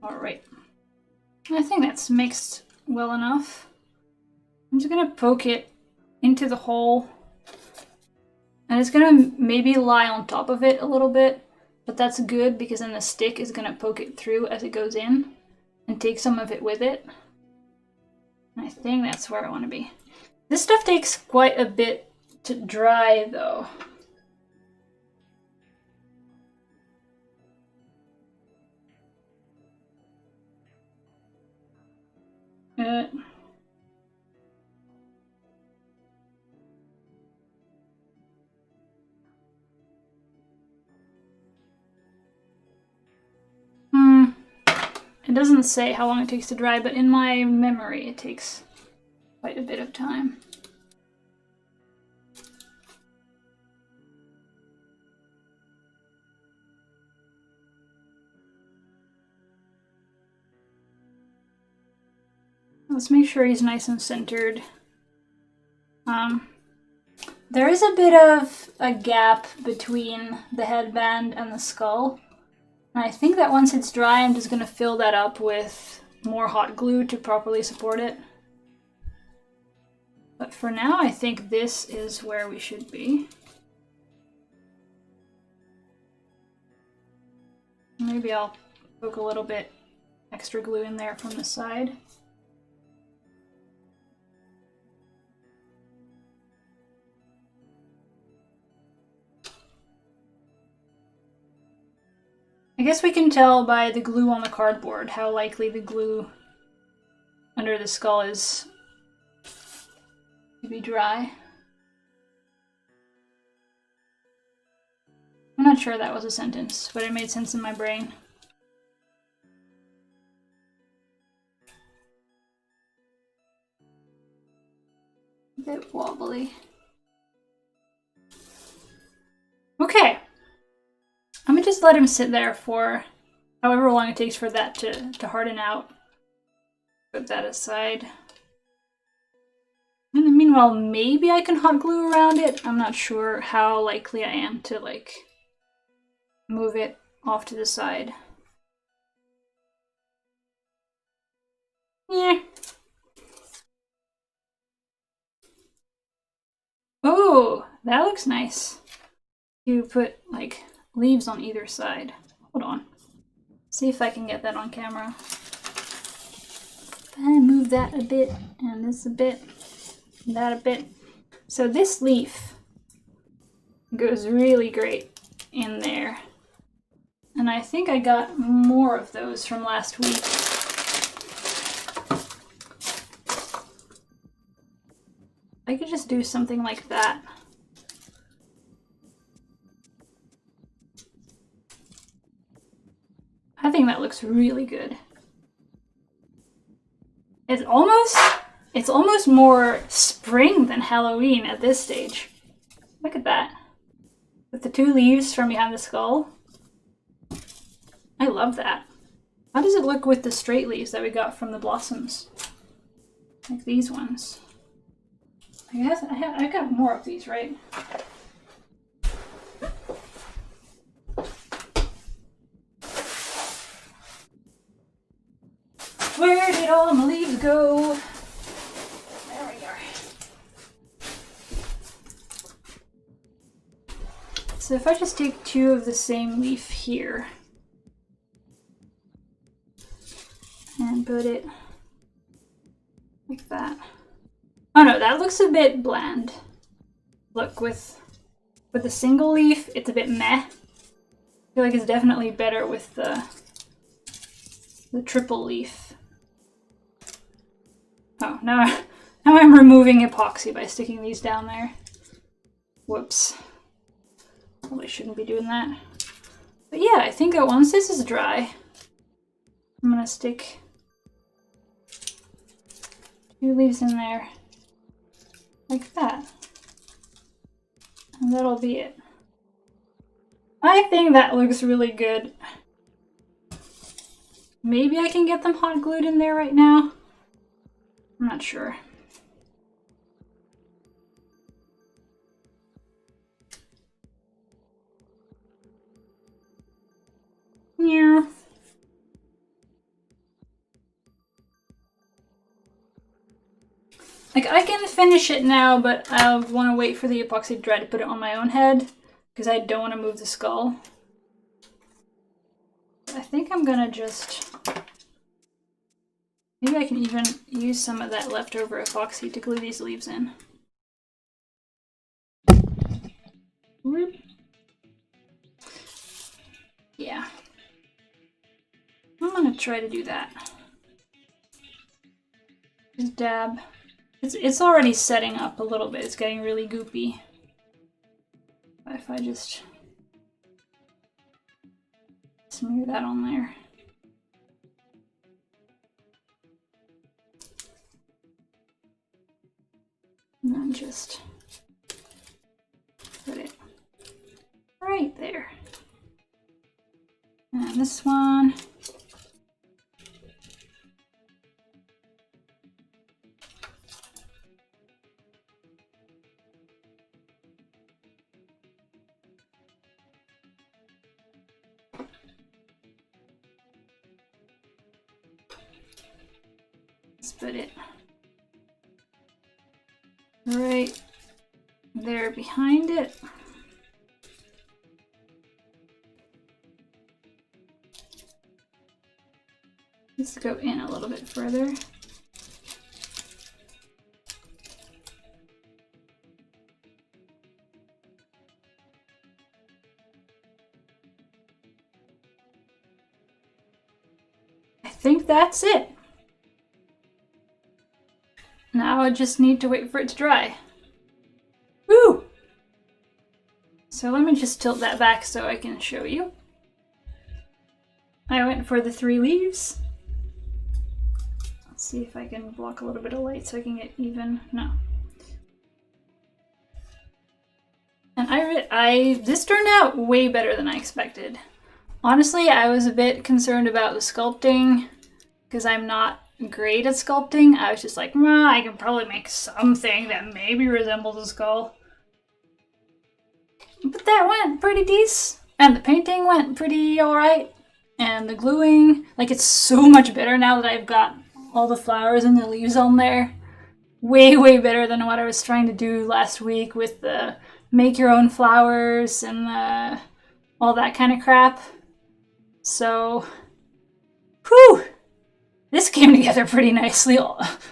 All right, I think that's mixed well enough. I'm just gonna poke it into the hole, and it's gonna maybe lie on top of it a little bit, but that's good because then the stick is gonna poke it through as it goes in and take some of it with it. And I think that's where I want to be. This stuff takes quite a bit to dry though. It doesn't say how long it takes to dry, but in my memory it takes quite a bit of time. Let's make sure he's nice and centered. There is a bit of a gap between the headband and the skull. And I think that once it's dry, I'm just going to fill that up with more hot glue to properly support it. But for now, I think this is where we should be. Maybe I'll poke a little bit extra glue in there from the side. I guess we can tell by the glue on the cardboard how likely the glue under the skull is to be dry. I'm not sure that was a sentence, but it made sense in my brain. A bit wobbly. Okay. I'm gonna just let him sit there for however long it takes for that to harden out. Put that aside. In the meanwhile, maybe I can hot glue around it. I'm not sure how likely I am to like move it off to the side. Yeah. Oh, that looks nice. You put like leaves on either side. Hold on. See if I can get that on camera. I move that a bit, and this a bit, and that a bit. So this leaf goes really great in there. And I think I got more of those from last week. I could just do something like that. I think that looks really good. It's almost more spring than Halloween at this stage. Look at that. With the two leaves from behind the skull. I love that. How does it look with the straight leaves that we got from the blossoms? Like these ones. I got more of these, right? Where did all my leaves go? There we are. So if I just take two of the same leaf here and put it like that. Oh no, that looks a bit bland. Look, with a single leaf, it's a bit meh. I feel like it's definitely better with the triple leaf. Oh, now I'm removing epoxy by sticking these down there. Whoops. Probably shouldn't be doing that. But yeah, I think that once this is dry, I'm gonna stick two leaves in there like that. And that'll be it. I think that looks really good. Maybe I can get them hot glued in there right now. I'm not sure. Yeah. Like, I can finish it now, but I want to wait for the epoxy to dry to put it on my own head, because I don't want to move the skull. I think I'm gonna just... Maybe I can even use some of that leftover epoxy to glue these leaves in. Whoop. Yeah. I'm gonna try to do that. Just dab. It's already setting up a little bit. It's getting really goopy. But if I just smear that on there. And then just put it right there. And this one. Let's put it right there behind it. Let's go in a little bit further. I think that's it. Now I just need to wait for it to dry. Woo! So let me just tilt that back so I can show you. I went for the 3 leaves. Let's see if I can block a little bit of light so I can get even. No. And this turned out way better than I expected. Honestly, I was a bit concerned about the sculpting because I'm not great at sculpting. I was just like, well, I can probably make something that maybe resembles a skull. But that went pretty decent. And the painting went pretty alright. And the gluing, like, it's so much better now that I've got all the flowers and the leaves on there. Way, way better than what I was trying to do last week with the make your own flowers and all that kind of crap. So, whew, this came together pretty nicely,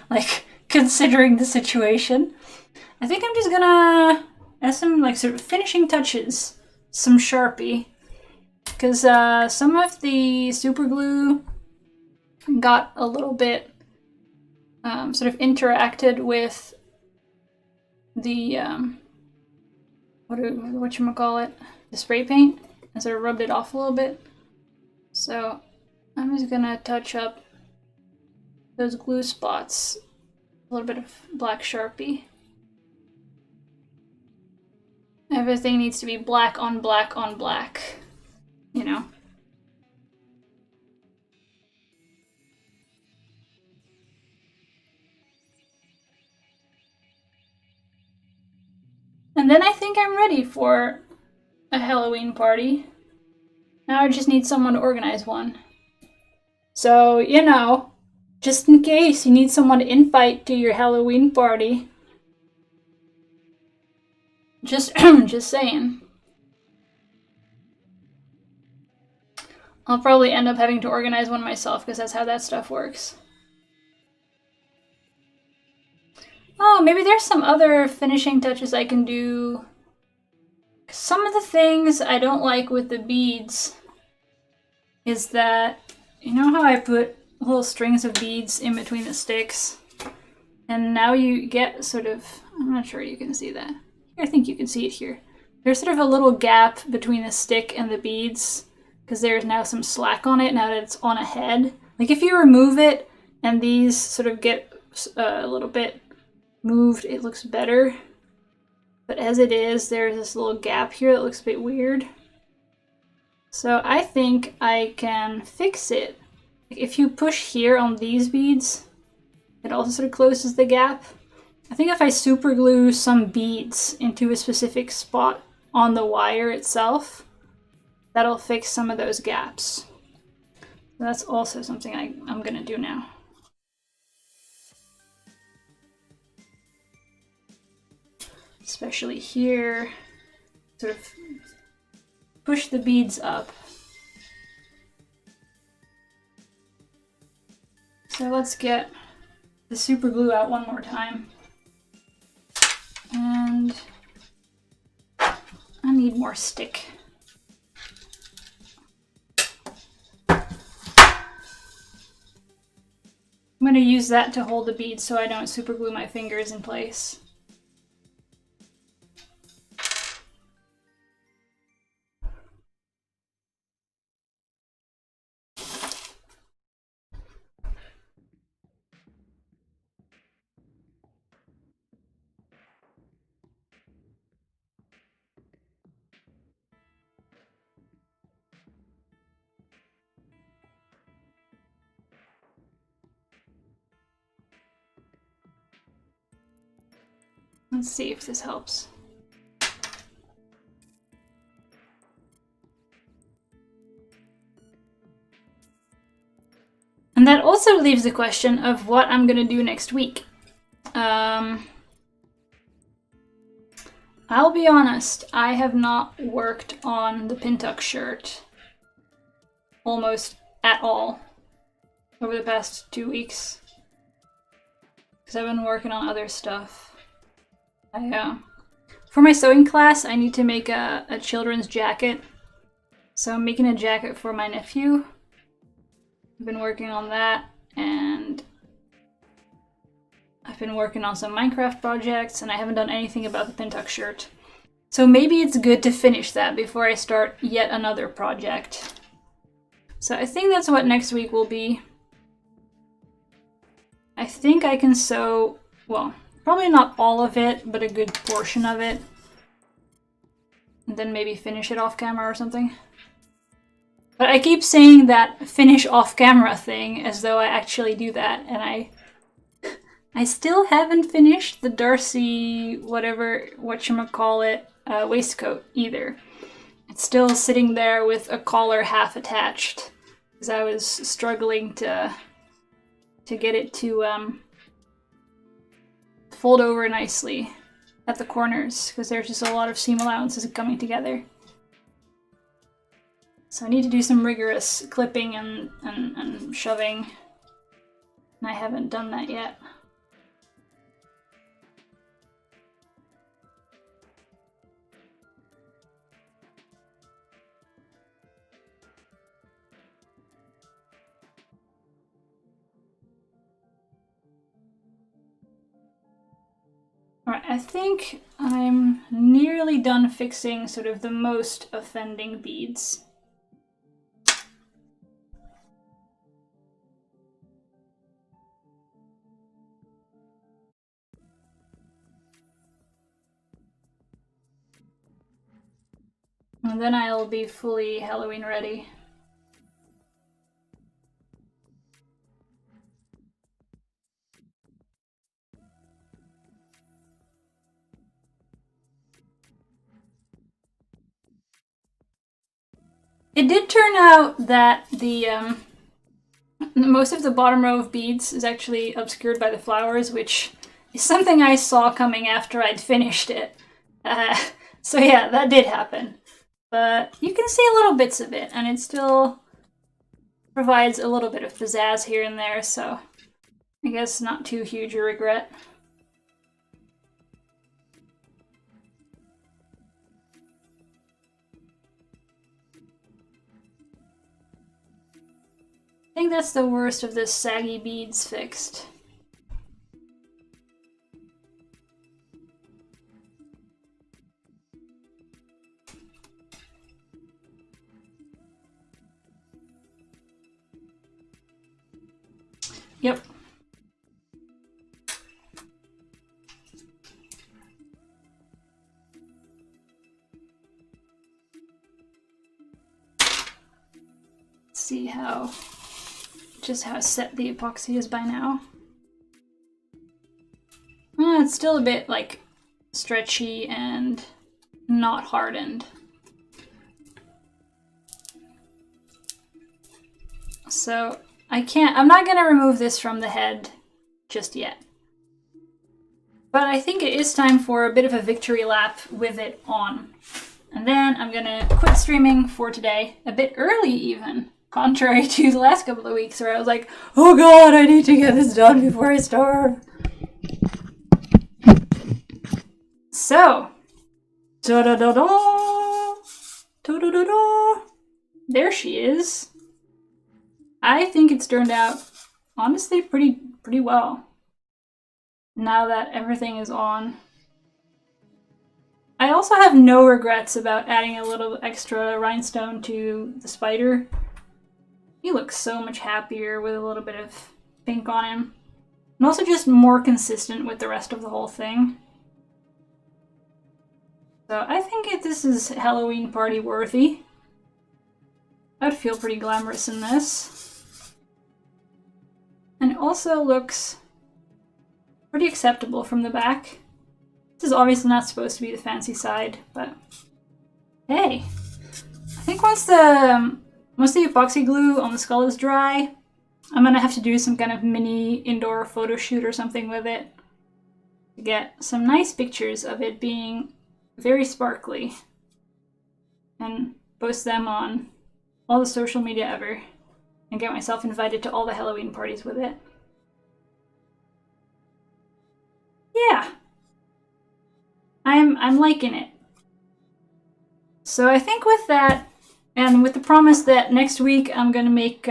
like, considering the situation. I think I'm just gonna add some, like, sort of finishing touches, some Sharpie, because some of the super glue got a little bit sort of interacted with the whatchamacallit, the spray paint, and sort of rubbed it off a little bit. So I'm just gonna touch up those glue spots, a little bit of black Sharpie. Everything needs to be black on black on black, you know. And then I think I'm ready for a Halloween party. Now I just need someone to organize one. So, you know, just in case you need someone to invite to your Halloween party. Just saying. I'll probably end up having to organize one myself because that's how that stuff works. Oh, maybe there's some other finishing touches I can do. Some of the things I don't like with the beads is that, you know how I put little strings of beads in between the sticks? And now you get sort of, I'm not sure you can see that. I think you can see it here. There's sort of a little gap between the stick and the beads because there's now some slack on it now that it's on a head. Like if you remove it and these sort of get a little bit moved, it looks better. But as it is, there's this little gap here that looks a bit weird. So I think I can fix it. If you push here on these beads, it also sort of closes the gap. I think if I super glue some beads into a specific spot on the wire itself, that'll fix some of those gaps. So that's also something I'm gonna do now. Especially here, sort of push the beads up. So let's get the super glue out one more time. And I need more stick. I'm going to use that to hold the beads so I don't super glue my fingers in place. Let's see if this helps. And that also leaves the question of what I'm gonna do next week. I'll be honest, I have not worked on the Pintuck shirt almost at all over the past 2 weeks because I've been working on other stuff. For my sewing class, I need to make a children's jacket. So I'm making a jacket for my nephew. I've been working on that, and I've been working on some Minecraft projects, and I haven't done anything about the Pintuck shirt. So maybe it's good to finish that before I start yet another project. So I think that's what next week will be. I think I can sew, well, probably not all of it, but a good portion of it. And then maybe finish it off camera or something. But I keep saying that finish off camera thing as though I actually do that, and I still haven't finished the Darcy whatchamacallit waistcoat either. It's still sitting there with a collar half attached because I was struggling to get it to fold over nicely at the corners because there's just a lot of seam allowances coming together. So I need to do some rigorous clipping and shoving, and I haven't done that yet. Alright, I think I'm nearly done fixing sort of the most offending beads. And then I'll be fully Halloween ready. It did turn out that the most of the bottom row of beads is actually obscured by the flowers, which is something I saw coming after I'd finished it. So yeah, that did happen. But you can see little bits of it, and it still provides a little bit of pizzazz here and there, so I guess not too huge a regret. I think that's the worst of the saggy beads fixed. Yep. Let's see how set the epoxy is by now. It's still a bit like stretchy and not hardened. So I'm not gonna remove this from the head just yet. But I think it is time for a bit of a victory lap with it on. And then I'm gonna quit streaming for today, a bit early even, contrary to the last couple of weeks where I was like, oh god, I need to get this done before I starve. So, da-da-da-da, da-da-da-da, there she is. I think it's turned out, honestly, pretty well. Now that everything is on. I also have no regrets about adding a little extra rhinestone to the spider. He looks so much happier with a little bit of pink on him. And also just more consistent with the rest of the whole thing. So I think this is Halloween party worthy. I'd feel pretty glamorous in this. And it also looks pretty acceptable from the back. This is obviously not supposed to be the fancy side, but hey. I think once the epoxy glue on the skull is dry, I'm gonna have to do some kind of mini indoor photo shoot or something with it to get some nice pictures of it being very sparkly and post them on all the social media ever and get myself invited to all the Halloween parties with it. Yeah. I'm liking it. So I think with that, and with the promise that next week I'm gonna make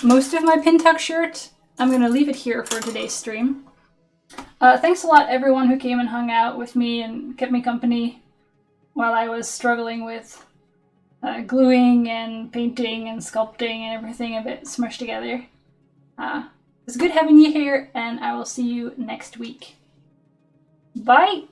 most of my pin tuck shirt, I'm gonna leave it here for today's stream. Thanks a lot everyone who came and hung out with me and kept me company while I was struggling with gluing and painting and sculpting and everything a bit smushed together. It's good having you here, and I will see you next week. Bye!